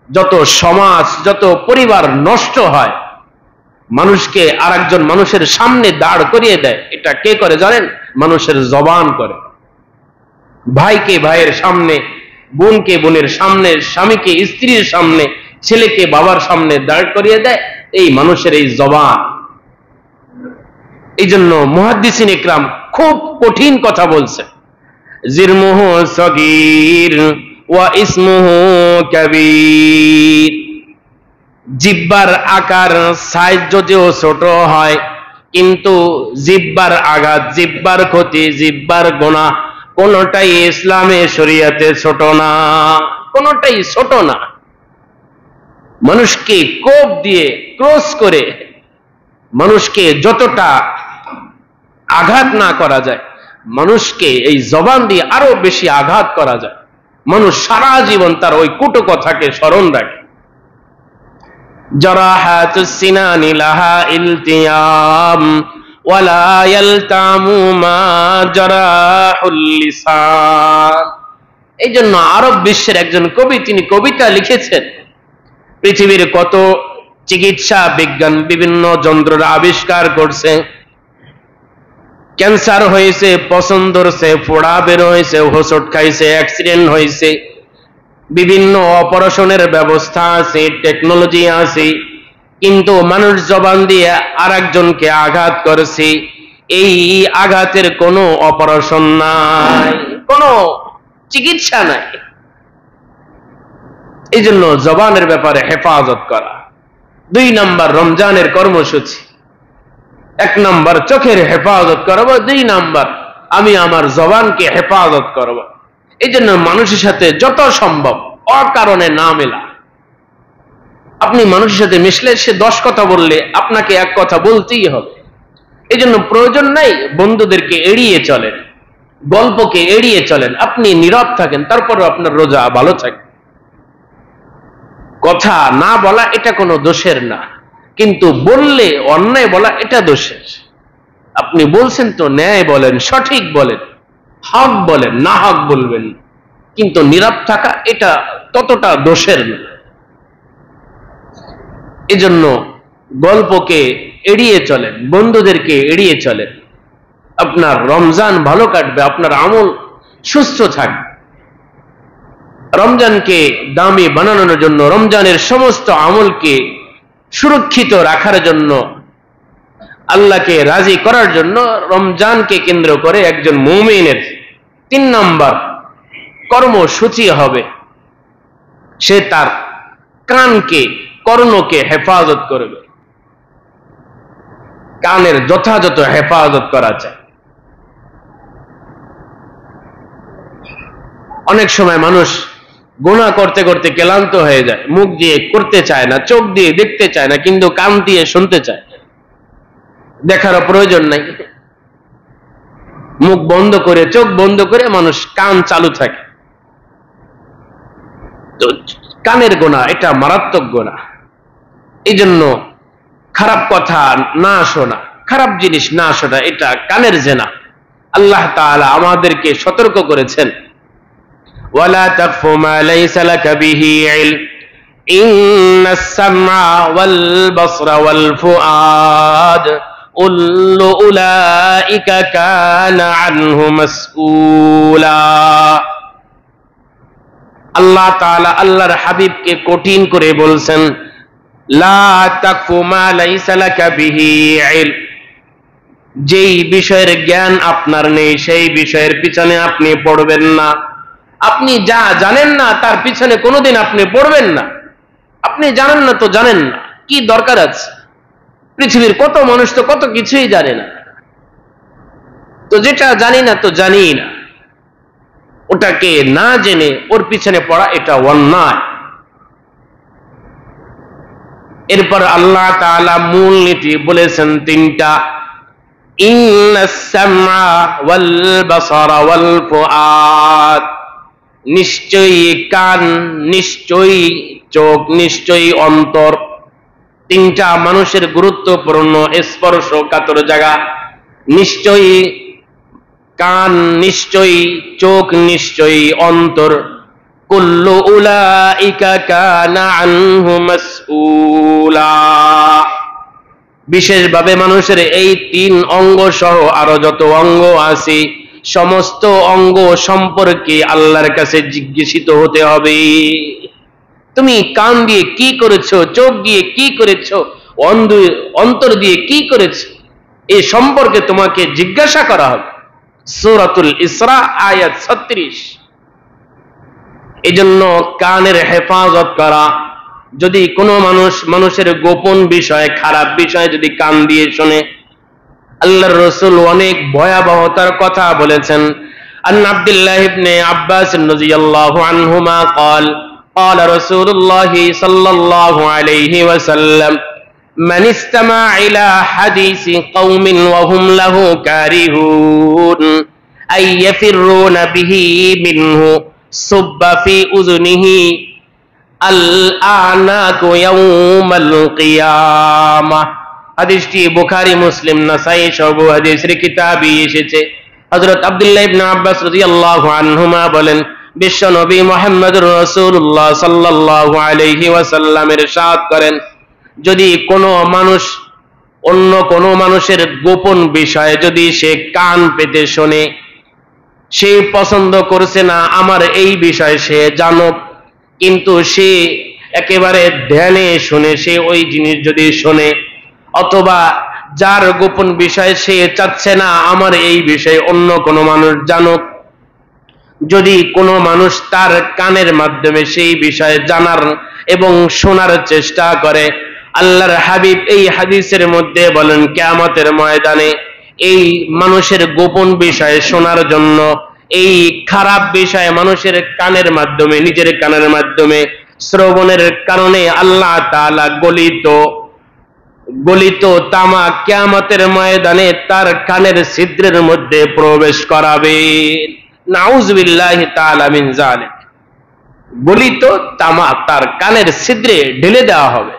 যত সমাজ, যত পরিবার নষ্ট হয়, মানুষকে আরেকজন মানুষের সামনে দাঁড় করিয়ে দেয়, এটা কে করে জানেন? মানুষের জবান করে। ভাইকে ভাইয়ের সামনে, বোনকে বোনের সামনে, স্বামীকে স্ত্রীর সামনে, ছেলেকে বাবার সামনে দাঁড় করিয়ে দেয় এই মানুষের এই জবান। এই জন্য মুহাদ্দিসিন ইকরাম খুব কঠিন কথা বলছে, জিরমুহু সগীর ওয়া ইসমুহু কাবীর। জিহ্বার আকার সাইজ যদিও ছোট হয়, কিন্তু জিহ্বার আঘাত, জিহ্বার ক্ষতি, জিহ্বার গুনাহ কোনটাই ইসলামে শরীয়তে ছোট না, কোনটাই ছোট না। মানুষকে কোপ দিয়ে, ক্রস করে মানুষকে যতটা আঘাত না করা যায়, মানুষকে এই জবান দিয়ে আরো বেশি আঘাত করা যায়। মানুষ সারা জীবন তার ওই কুটো কথাকে স্মরণ রাখে। জারাহাতুস সিনানি লাহা ইলতিয়াম ওয়ালা ইয়ালতামু মা জারাহুল লিসান। এই জন্য আরব বিশ্বের একজন কবি, তিনি কবিতা লিখেছেন, পৃথিবীর কত চিকিৎসা বিজ্ঞান বিভিন্ন যন্ত্ররা আবিষ্কার করছে, ক্যান্সার হয়েছে, পছন্দ ধরছে, ফোড়া বের হয়েছে, হোঁচট খাইছে, অ্যাক্সিডেন্ট হয়েছে, বিভিন্ন অপারেশনের ব্যবস্থা আছে, টেকনোলজি আছে, কিন্তু মানুষ জবান দিয়ে আরেকজনকে আঘাত করেছে, এই আঘাতের কোনো অপারেশন নাই, কোনো চিকিৎসা নাই। এই জন্য জবানের ব্যাপারে হেফাজত করা 2 নম্বর রমজানের কর্মসূচি। 1 নম্বর চোখের হেফাজত করব, 2 নম্বর আমি আমার জবানকে হেফাজত করব। এই জন্য মানুষের সাথে যত সম্ভব অকারণে না মেলা। আপনি মানুষের সাথে মিশলে সে 10 কথা বললে আপনাকে 1 কথা বলতেই হবে। এই জন্য প্রয়োজন নাই বন্ধুদেরকে এড়িয়ে চলেন, গল্পকে এড়িয়ে চলেন, আপনি নীরব থাকেন, তারপরও আপনার রোজা ভালো থাকে। কথা না বলা এটা কোনো দোষের না, কিন্তু বললে অন্যায় বলা এটা দোষের। আপনি বলছেন তো ন্যায় বলেন, সঠিক বলেন, হক বলেন, না হক বলবেন, কিন্তু নীরব থাকা এটা ততটা দোষের না। এজন্য গল্পকে এড়িয়ে চলেন, বন্ধুদেরকে এড়িয়ে চলেন, আপনার রমজান ভালো কাটবে, আপনার আমল সুস্থ থাকবে। রমজানকে দামি বানানোর জন্য, রমজানের সমস্ত আমলকে সুরক্ষিত রাখার জন্য, আল্লাহকে রাজি করার জন্য রমজানকে কেন্দ্র করে একজন মুমিনের 3 নম্বর কর্মসূচি হবে, সে তার কানকে, কর্ণকে হেফাজত করবে। কানের যথাযথ হেফাজত করা চাই। অনেক সময় মানুষ গুনাহ করতে করতে ক্লান্ত হয়ে যায়, মুখ দিয়ে করতে চায় না, চোখ দিয়ে দেখতে চায় না, কিন্তু কান দিয়ে শুনতে চায়। দেখারও প্রয়োজন নাই, মুখ বন্ধ করে, চোখ বন্ধ করে মানুষ কান চালু থাকে। তো কানের গুনাহ এটা মারাত্মক গুনাহ। এই জন্য খারাপ কথা না শোনা, খারাপ জিনিস না শোনা, এটা কানের জেনা। আল্লাহ তাআলা আমাদেরকে সতর্ক করেছেন, ওয়ালা তাকফু মা লাইসা লাকা বিহি ইলম ইন্নাস সামআ ওয়াল বাসরা ওয়াল ফুআদ কুল্লু উলাইকা কানা আনহু মাসউলা। আল্লাহ তাআলা আল্লাহর হাবিবকে কঠিন করে বলছেন, লা তাকফু মা লাইসা লাকা বিহি ইলম, যেই বিষয়ের জ্ঞান আপনার নেই সেই বিষয়ের পিছনে আপনি পড়বেন না। আপনি যা জানেন না তার পিছনে কোনোদিন আপনি পড়বেন না। আপনি জানেন না তো জানেন না, কি দরকার আছে? পৃথিবীর কত মানুষ তো কত কিছুই জানে না। তো যেটা জানি না তো জানি না, ওটাকে না জেনে ওর পিছনে পড়া এটা অন্যায়। এরপর আল্লাহ তাআলা মূল নীতি বলেছেন 3টা, ইন্নাস সামআ ওয়াল বাসারা ওয়াল ফুআদ, নিশ্চয়ই কান, নিশ্চয়ই চোখ, নিশ্চয়ই অন্তর। 3টা মানুষের গুরুত্বপূর্ণ স্পর্শকাতর জায়গা। নিশ্চয়ই কান, নিশ্চয়ই চোখ, নিশ্চয়ই অন্তর। কুল্লু উলাইকা কানা আনহু মাসউলা। বিশেষভাবে মানুষের এই 3 অঙ্গ সহ আরো যত অঙ্গ আছে, সমস্ত অঙ্গ সম্পর্কে আল্লাহর কাছে জিজ্ঞাসিত হতে হবে। তুমি কান দিয়ে কি করেছো, চোখ দিয়ে কি করেছো, অন্তর দিয়ে কি করেছো, এই সম্পর্কে তোমাকে জিজ্ঞাসা করা হবে। সূরাতুল ইসরা আয়াত 36। এজন্য কানের হেফাজত করা। যদি কোনো মানুষের গোপন বিষয়, খারাপ বিষয় যদি কান দিয়ে শোনে, আল্লাহর রাসূল অনেক ভয়াবহতার কথা বলেছেন। আন আব্দুল্লাহ ইবনে আব্বাস রাদিয়াল্লাহু আনহুমা قال قال رسول الله صلى الله عليه وسلم من استمع إلى حديث قوم وهم له كارهون أي يفرون به منه صب في أذنه الأعناق يوم القيامة। হাদিসটি বুখারী, মুসলিম, নাসাঈ সব হাদিসের কিতাবে এসেছে। হযরত আব্দুল্লাহ ইবনে আব্বাস রাদিয়াল্লাহু আনহুমা বলেন, বিশ্ব নবী মুহাম্মদুর রাসূলুল্লাহ সাল্লাল্লাহু আলাইহি ওয়াসাল্লামের ইরশাদ করেন, যদি কোনো মানুষ অন্য কোনো মানুষের গোপন বিষয়ে যদি সে কান পেতে শোনে, সে পছন্দ করছে না আমার এই বিষয়ে সে জানুক, কিন্তু সে একেবারে ধ্যানে শুনে সে ওই জিনিস যদি শোনে, অথবা যার গোপন বিষয় সে চাচ্ছে না আমার এই বিষয়ে অন্য কোনো মানুষ জানুক, যদি কোনো মানুষ তার কানের মাধ্যমে সেই বিষয়ে জানার এবং শোনার চেষ্টা করে, আল্লাহর হাবিব এই হাদিসের মধ্যে বলেন, কিয়ামতের ময়দানে এই মানুষের গোপন বিষয়ে শোনার জন্য, এই খারাপ বিষয়ে মানুষের কানের মাধ্যমে, নিজের কানের মাধ্যমে শ্রবণের কারণে আল্লাহ তাআলা গলিত তামা কিয়ামতের ময়দানে তার কানের ছিদ্রের মধ্যে প্রবেশ করাবে। নাউযুবিল্লাহি তাআলা মিন যালিক। গলিত তামা তার কানের ছিদ্রে ঢেলে দেওয়া হবে।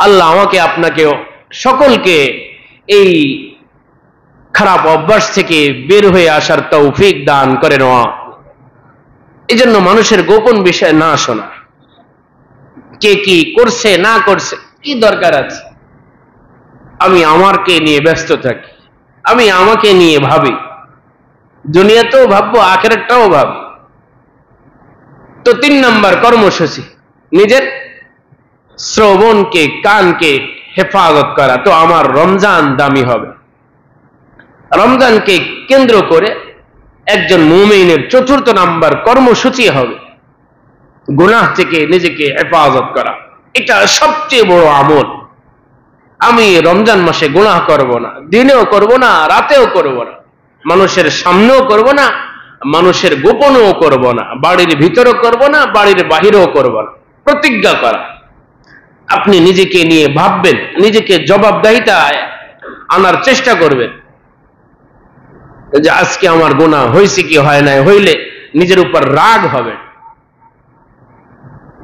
আল্লাহ আমাকে আপনাকে সকলকে এই খারাপ অভ্যাস থেকে বের হয়ে আসার তৌফিক দান করেন। এই জন্য মানুষের গোপন বিষয় না শোনা, কে কি করছে না করছে কি দরকার আছে? আমি আমাকে নিয়ে ব্যস্ত থাকি, আমি আমাকে নিয়ে ভাবি, দুনিয়াতেও ভাববো, আখিরাতটাও ভাববো। তো 3 নম্বর কর্মসূচি, নিজের শ্রবণকে, কানকে হেফাজত করা। তো আমার রমজান দামি হবে। রমজানকে কেন্দ্র করে একজন মুমিনের 4th নাম্বার কর্মসূচি হবে গুনাহ থেকে নিজেকে হেফাজত করা। এটা সবচেয়ে বড় আমল। আমি রমজান মাসে গুনাহ করব না, দিনেও করব না, রাতেও করব না, মানুষের সামনেও করব না, মানুষের গোপনেও করব না, বাড়ির ভিতরেও করব না, বাড়ির বাহিরেও করব না। প্রতিজ্ঞা করা। আপনি নিজেকে নিয়ে ভাববেন, নিজেকে জবাবদাহিতা আনার চেষ্টা করবেন যে আজকে আমার গুনাহ হয়েছে কি হয় নাই। হইলে নিজের উপর রাগ হবে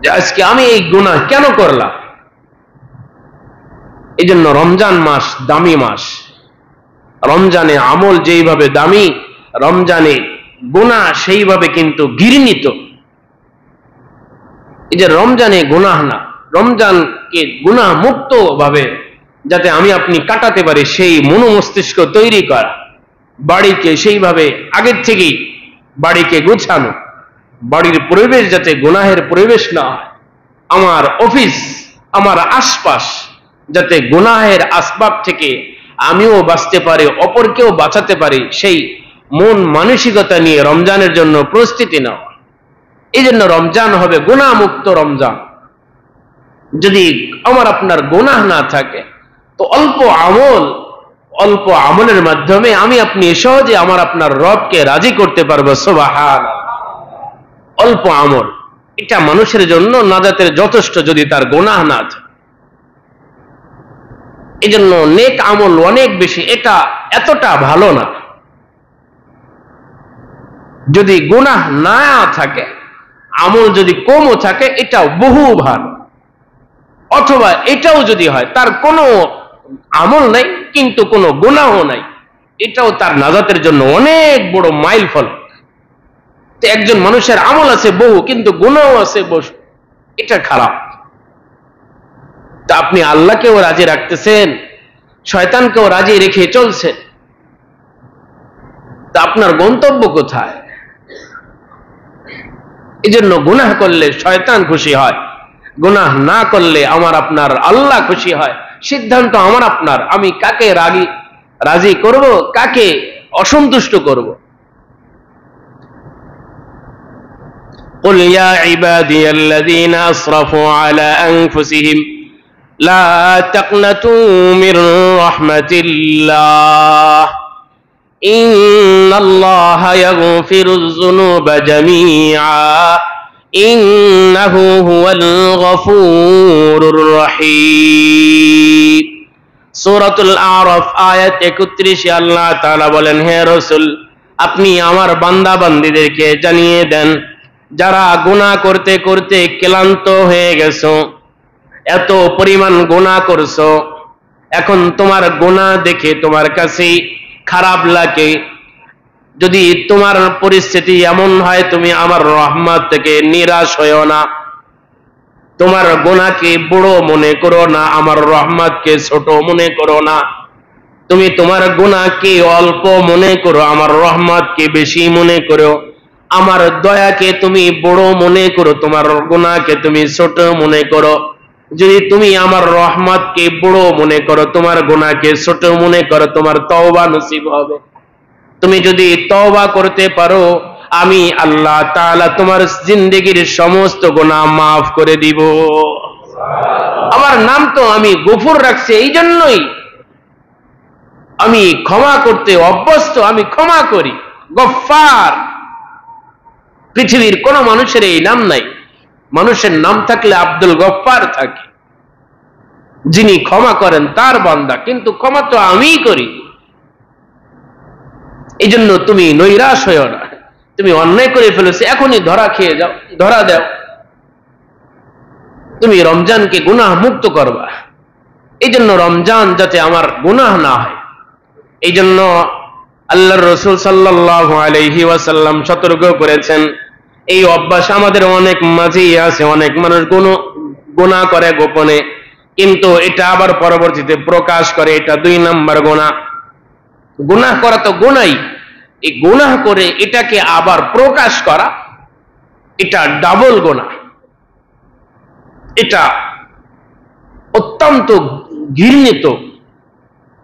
যে আজকে আমি এই গুনাহ কেন করলাম। এই জন্য রমজান মাস দামি মাস। রমজানে আমল যেইভাবে দামি, রমজানে গুনাহ সেইভাবে কিন্তু ঘৃণিত। এই যে রমজানে গুনাহ না, রমজানকে গুনাহ মুক্ত ভাবে যাতে আমি আপনি কাটাতে পারি, সেই মনোমস্তিষ্ক তৈরি করা, বাড়িকে সেইভাবে আগের থেকেই বাড়িকে গুছানো, বাড়ির পরিবেশ যাতে গুনাহের পরিবেশ না হয়, আমার অফিস, আমার আশপাশ যাতে গুনাহের আসবাব থেকে আমিও বাঁচতে পারি, অপরকেও বাঁচাতে পারি, সেই মন মানসিকতা নিয়ে রমজানের জন্য প্রস্তুতি নেওয়া। এই জন্য রমজান হবে গুনাহ মুক্ত রমজান। যদি আমার আপনার গুনাহ না থাকে তো অল্প আমলের মাধ্যমে আমি আপনি সহজে আমার আপনার রবকে রাজি করতে পারবো। সুবহানাল্লাহ। অল্প আমল, এটা মানুষের জন্য নাজাতের যথেষ্ট যদি তার গুনাহ না থাকে। এই জন্য নেক আমল অনেক বেশি, এটা এতটা ভালো না। যদি গুনাহ না থাকে, আমল যদি কমও থাকে, এটাও বহু ভালো। অথবা এটাও যদি হয় তার কোনো আমল নাই কিন্তু কোনো গুনাহ নাই, এটাও তার নাজাতের জন্য অনেক বড় মাইল ফল। তো একজন মানুষের আমল আছে বহু কিন্তু গুনাহ আছে বহু, এটা খারাপ। তা আপনি আল্লাহকেও রাজি রাখতেছেন, শয়তানকেও রাজি রেখে চলছেন, তা আপনার গন্তব্য কোথায়? এই জন্য গুনাহ করলে শয়তান খুশি হয়, গুনাহ না করলে আমার আপনার আল্লাহ খুশি হয়। সিদ্ধান্ত আমার আপনার, আমি কাকে রাজি করব, কাকে অসন্তুষ্ট করব। قل يا عبادي الذين أسرفوا على أنفسهم لا تقنطوا من رحمة الله إن الله يغفر الذنوب جميعا إنه هو الغفور الرحيم। সূরাতুল আরাফ আয়াত 31 আল্লাহ তাআলা বলেন, হে রাসূল, আপনি আমার বান্দা বান্দীদেরকে জানিয়ে দেন, যারা গুনাহ করতে করতে ক্লান্ত হয়ে গেছো, এত পরিমাণ গুনাহ করছো, এখন তোমার গুনাহ দেখে তোমার কাছে খারাপ লাগে, যদি তোমার পরিস্থিতি এমন হয় তুমি আমার রহমত থেকে নিরাশ হয়ো না, তোমার গুনাহকে বড় মনে করো না, আমার রহমতকে ছোট মনে করো না, তুমি তোমার গুনাহকে অল্প মনে করো, আমার রহমতকে বেশি মনে করো, আমার দয়াকে তুমি বড় মনে করো, তোমার গুনাহকে তুমি ছোট মনে করো। যদি তুমি আমার রহমতকে বড় মনে করো, তোমার গুনাহকে ছোট মনে করো, তোমার তওবা নসিব হবে। তুমি যদি তওবা করতে পারো, আমি আল্লাহ তাআলা তোমার জিন্দেগীর সমস্ত গুনাহ মাফ করে দিব। আমার নাম তো আমি গফুর রাখছি, এই জন্যই আমি ক্ষমা করতে অভ্যস্ত, আমি ক্ষমা করি, গফফার। পৃথিবীর কোন মানুষের এই নাম নাই। মানুষের নাম থাকলে আব্দুল গফফার থাকে, যিনি ক্ষমা করেন তার বান্দা, কিন্তু ক্ষমা তো আমিই করি। এই জন্য তুমি নৈরাশ হয়েও না, তুমি অন্যায় করে ফেলেছো, এখনই ধরা খেয়ে যাও, ধরা দাও, তুমি রমজানকে গুনাহ মুক্ত করবা। এই জন্য রমজান যাতে আমার গুনাহ না হয়, এই জন্য আল্লাহর রাসূল সাল্লাল্লাহু আলাইহি ওয়াসাল্লাম সতর্ক করেছেন। এই অভ্যাস আমাদের অনেক মাঝেই আছে, অনেক মানুষ গুনাহ করে গোপনে, কিন্তু এটা আবার পরবর্তীতে প্রকাশ করে, এটা 2 নম্বর গুনাহ। গুনাহ করা তো গুনাহই, এই গুনাহ করে এটাকে আবার প্রকাশ করা, এটা ডাবল গুনাহ। এটা অত্যন্ত ঘৃণিত।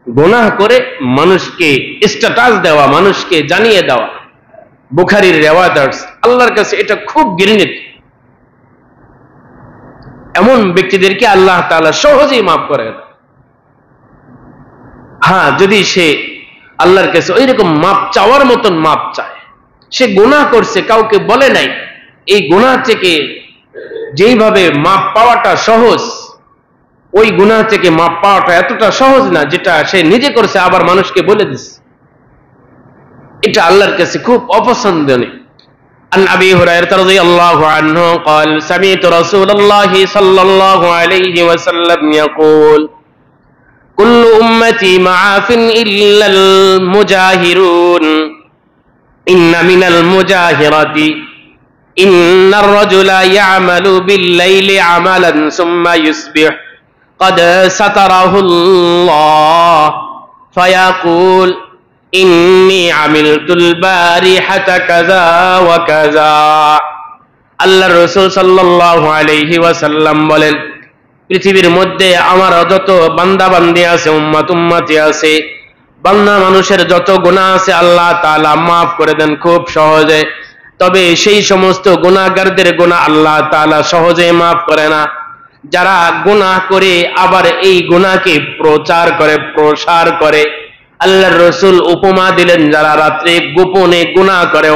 গুনাহ করে মানুষকে স্ট্যাটাস দেওয়া, মানুষকে জানিয়ে দেওয়া, বুখারীর রিওয়ায়াত আছে, আল্লাহর কাছে এটা খুব ঘৃণিত। এমন ব্যক্তিদেরকে আল্লাহ তাআলা সহজেই মাফ করে দেন। হ্যাঁ, যদি সে আল্লাহর কাছে ওইরকম মাপ চাওয়ার মতন মাপ চায়, সে গুনাহ করছে, কাউকে বলে নাই, এই গুনাহ থেকে যেইভাবে মাপ পাওয়াটা সহজ, ওই গুনাহ থেকে মাপ পাওয়াটা এতটা সহজ না যেটা সে নিজে করছে আবার মানুষকে বলে দিচ্ছে। এটা আল্লাহর কাছে খুব অপছন্দনীয়। عن أبي هريرة رضي الله عنه قال سمعت رسول الله صلى الله عليه وسلم يقول كل أمتي معاف إلا المجاهرون إن من المجاهرة إن الرجل يعمل بالليل عملا ثم يصبح قد ستره الله فيقول إني عملت البارحة كذا وكذا। আল্লাহর রাসূল সাল্লাল্লাহু আলাইহি ওয়াসাল্লাম বলেন, পৃথিবীর মধ্যে আমার যত বান্দা বান্দি আছে, উম্মতি আছে, বান্দা মানুষের যত গুনাহ আছে আল্লাহ তাআলা maaf করে দেন খুব সহজে। তবে সেই সমস্ত গুনাহগারদের গুনাহ আল্লাহ তাআলা সহজে maaf করে না, যারা গুনাহ করে আবার এই গুনাহকে প্রচার করে, প্রসার করে। আল্লাহর রাসূল উপমা দিলেন, যারা রাত্রে গোপনে গুনাহ করে,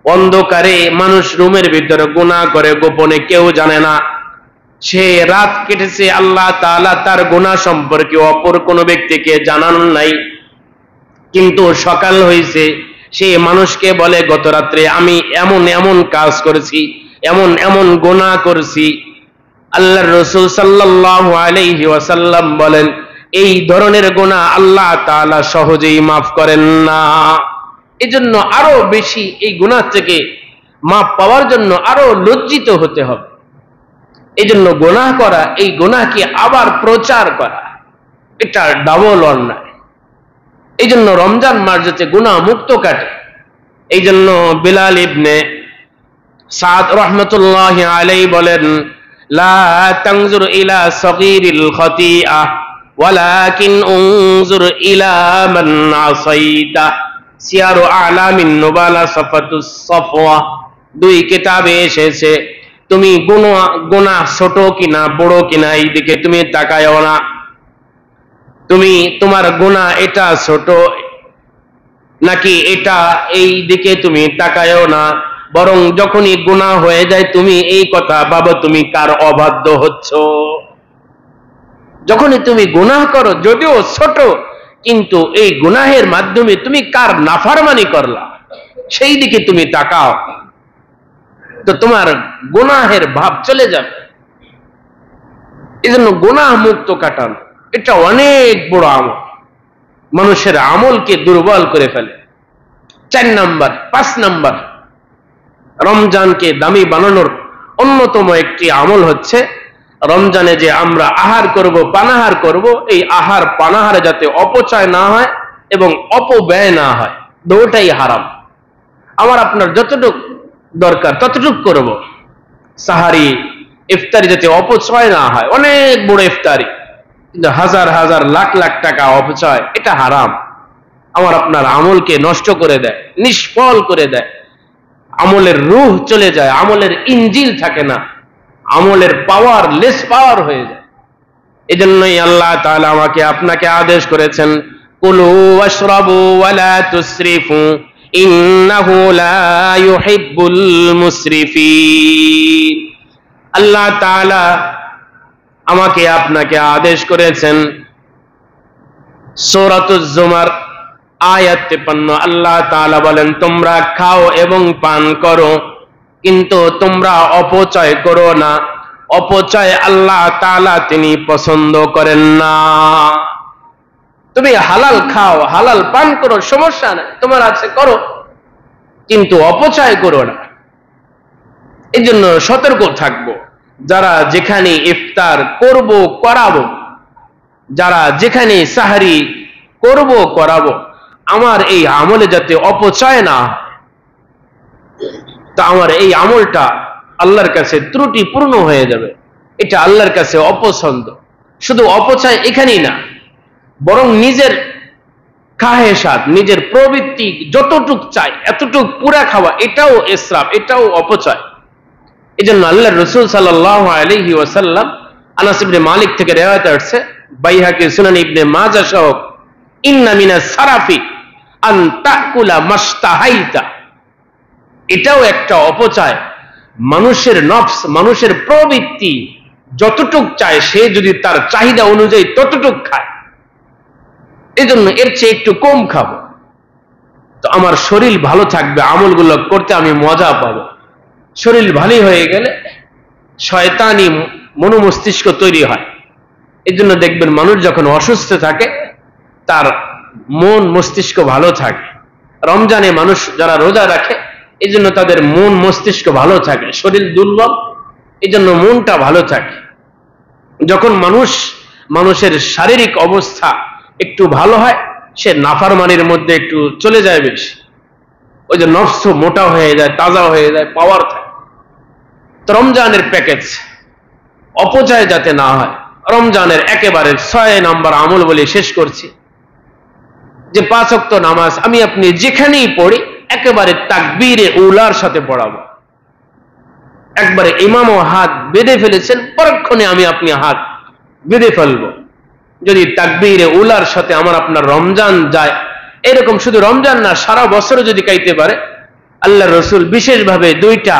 অন্ধকারে মানুষ রুমের ভিতরে গুনাহ করে, গোপনে কেউ জানে না, সে রাত কেটেছে, আল্লাহ তাআলা তার গুনাহ সম্পর্কে অপর কোনো ব্যক্তিকে জানান নাই, কিন্তু সকাল হয়েছে, সে মানুষকে বলে গত রাত্রে আমি এমন এমন কাজ করেছি, এমন এমন গুনাহ করেছি। আল্লাহর রাসূল সাল্লাল্লাহু আলাইহি ওয়াসাল্লাম বলেন, এই ধরনের গুনাহ আল্লাহ তাআলা সহজেই maaf করেন না। এজন্য আরো বেশি এই গুনাহ থেকে maaf পাওয়ার জন্য আরো লজ্জিত হতে হবে। এজন্য গুনাহ করা, এই গুনাহকে আবার প্রচার করা, এটা ডাবল অন্যায়। এইজন্য রমজান মাস যাতে গুনাহ মুক্ত কাটে, এইজন্য বিলাল ইবনে সাদ রাহমাতুল্লাহি আলাইহি বলেন, লা তানজুর ইলা সগীরিল খাতিআ ওয়ালাকিন উনজুর ইলা মান আসাইতা। সিয়ারু আলামিন নুবালা সাফাতুস সাফওয়া, 2 কিতাবে এসেছে, তুমি গুনাহ ছোট কিনা বড় কিনা এই দিকে তুমি তাকায়ও না, তুমি তোমার গুনাহ এটা ছোট নাকি এটা, এই দিকে তুমি তাকায়ও না, বরং যখনই গুনাহ হয়ে যায় তুমি এই কথা ভাবো তুমি কার অবাধ্য হচ্ছ। যখনই তুমি গুনাহ করো, যদিও ছোট, কিন্তু এই গুনাহের মাধ্যমে তুমি কার নাফরমানি করলা সেই দিকে তুমি তাকাও, তো তোমার গুনাহের ভাব চলে যাবে। এজন্য গুনাহ মুক্ত কাটানো এটা অনেক বড় আমল, মানুষের আমলকে দুর্বল করে ফেলে। 4 নাম্বার, 5 নাম্বার, রমজানকে দামি বানানোর অন্যতম একটি আমল হচ্ছে রমজানে যে আমরা আহার করব, পানাহার করব, এই আহার পানাহারে যাতে অপচয় না হয় এবং অপব্যয় না হয়, দুটোই হারাম। আমার আপনার যতটুকু দরকার ততটুকু করব। সাহারি ইফতারি যাতে অপচয় না হয়, অনেক বড় ইফতারি কিন্তু হাজার হাজার লাখ লাখ টাকা অপচয়, এটা হারাম। আমার আপনার আমলকে নষ্ট করে দেয়, নিষ্ফল করে দেয়, আমলের রূহ চলে যায়, আমলের ইঞ্জিল থাকে না, আমলের পাওয়ার লেস পাওয়ার হয়ে যায়। এজন্যই আল্লাহ তাআলা আমাকে আপনাকে আদেশ করেছেন, কুলু ওয়াশরাবু ওয়ালা তুসরিফু ইন্নাহু লা ইউহিব্বুল মুসরিফিন। আল্লাহ তাআলা আমাকে আপনাকে আদেশ করেছেন, সূরাতুজ জুমার আয়াত 53, আল্লাহ তাআলা বলেন, তোমরা খাও এবং পান করো, কিন্তু তোমরা অপচয় করো না, অপচয় আল্লাহ তাআলা তিনি পছন্দ করেন না। তুমি হালাল খাও, হালাল পান করো, সমস্যা নাই, তোমার আছে করো, কিন্তু অপচয় করো না। এই জন্য সতর্ক থাকবো। যারা যেখানে ইফতার করব করাবো, যারা যেখানে সাহারি করব করাবো, আমার এই আমলে যাতে অপচয় না হয়, তা আমার এই আমলটা আল্লাহর কাছে ত্রুটিপূর্ণ হয়ে যাবে। এটা আল্লাহর কাছে অপছন্দ। শুধু অপচয় এখানেই না, বরং নিজের খাহেসাত, নিজের প্রবৃত্তি যতটুক চাই এতটুক পুরা খাওয়া, এটাও ইসরাফ, এটাও অপচয়। এজন্য আল্লাহর রাসূল সাল্লাল্লাহু আলাইহি ওয়াসাল্লাম, আনাস ইবনে মালিক থেকে রিওয়ায়াত আছে, বাইহাকি, সুনান ইবনে মাজাহ সহ, ইন্না মিনাস সারাফি আন তাকুলা মাশতাহাইতা, এটাও একটা অপচয়। মানুষের নফস, মানুষের প্রবৃত্তি যতটুক চায়, সে যদি তার চাহিদা অনুযায়ী ততটুক খায়, এজন্য এর চেয়ে একটু কম খাবো, তো আমার শরীর ভালো থাকবে, আমলগুলো করতে আমি মজা পাবো। শরীর ভালো হয়ে গেলে শয়তানি মনোমস্তিষ্ক তৈরি হয়। এই জন্য দেখবেন মানুষ যখন অসুস্থ থাকে তার মন মস্তিষ্ক ভালো থাকে। রমজানে মানুষ যারা রোজা রাখে এই জন্য তাদের মন মস্তিষ্ক ভালো থাকে, শরীর দুর্বল এই জন্য মনটা ভালো থাকে। যখন মানুষের শারীরিক অবস্থা একটু ভালো হয়, সে নাফরমানির মধ্যে একটু চলে যায় বেশি, ওই যে নফস মোটা হয়ে যায়, তাজা হয়ে যায়, পাওয়ার থাকে। তো রমজানের প্যাকেজ অপচয় যাতে না হয়, রমজানের একেবারে 6 নম্বর আমল বলে শেষ করছি যে 5 ওয়াক্ত নামাজ আমি আপনি যেখানেই পড়ি একেবারে তাকবীরে উলার সাথে পড়াবো। একবারে ইমামও হাত বেঁধে ফেলেছেন, পরক্ষণে আমি আপনি হাত বেঁধে ফেলবো। যদি তাকবীরে উলার সাথে আমার আপনার রমজান যায়, এরকম শুধু রমজান না, সারা বছর যদি কাইতে পারে, আল্লাহর রাসূল বিশেষভাবে 2টা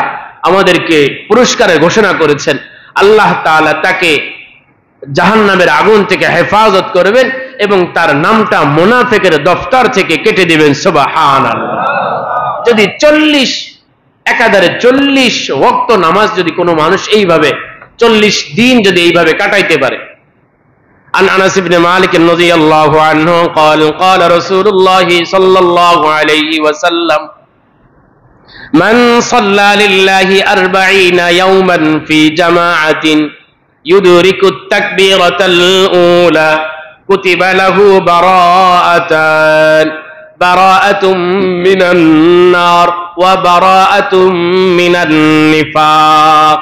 আমাদেরকে পুরস্কারের ঘোষণা করেছেন। আল্লাহ তাআলা তাকে জাহান্নামের আগুন থেকে হেফাজত করবেন এবং তার নামটা মুনাফিকের দফতর থেকে কেটে দিবেন। সুবহানাল্লাহ। যদি 40 ওয়াক্ত নামাজ যদি কোনো মানুষ এইভাবে 40 দিন যদি এইভাবে কাটাইতে পারে। عن أنس بن مالك رضي الله عنه قال قال رسول الله صلى الله عليه وسلم من صلى لله 40 يوما في جماعة يدرك التكبيرة الأولى كتب له براءة من النار وبراءة من النفاق।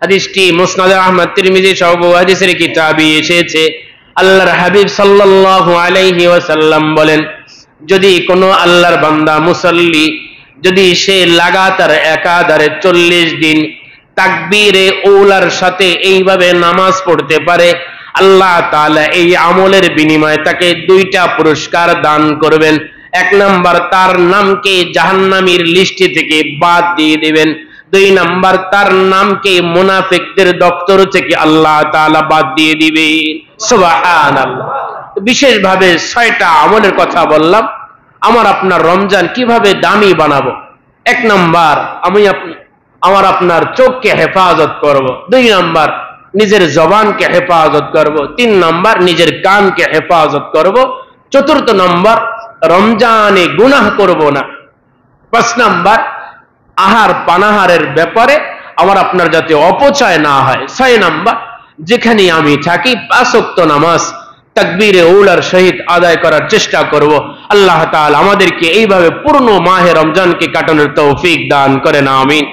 হাদিসটি মুসনাদে আহমদ, তিরমিজি সহ হাদিসের কিতাবে এসেছে। আল্লাহর হাবিব সাল্লাল্লাহু আলাইহি ওয়াসাল্লাম বলেন, যদি কোনো আল্লাহর বান্দা মুসল্লি যদি সে লাগাতার একাধারে 40 দিন তাকবীরে উলার সাথে এইভাবে নামাজ পড়তে পারে, আল্লাহ তাআলা এই আমলের বিনিময়ে তাকে 2টা পুরস্কার দান করবেন। 1 নাম্বার, তার নামকে জাহান্নামীর লিস্ট থেকে বাদ দিয়ে দিবেন। 2 নাম্বার, তার নামকে মুনাফিকদের দপ্তর থেকে আল্লাহ তাআলা বাদ দিয়ে দিবেন। সুবহানাল্লাহ। বিশেষভাবে 6টা আমলের কথা বললাম। আমার আপনার রমজান কিভাবে দামি বানাবো? 1 নাম্বার, আমার আপনার চোখকে হেফাজত করব। 2 নাম্বার, নিজের জবানকে হেফাজত করব। 3 নাম্বার, নিজের কানকে হেফাজত করব। 4 নাম্বার, রমজানে গুনাহ করব না। 5 নাম্বার, আহার পানাহারের ব্যাপারে আমার আপনার যাতে অপচয় না হয়। 6 নাম্বার, যেখানে আমি থাকি 5 ওয়াক্ত নামাজ তাকবীরে উলার সহিত আদায় করার চেষ্টা করব। আল্লাহ তাআলা আমাদেরকে এইভাবে পূর্ণ মাহে রমজানকে কাটানোর তৌফিক দান করেন, আমিন।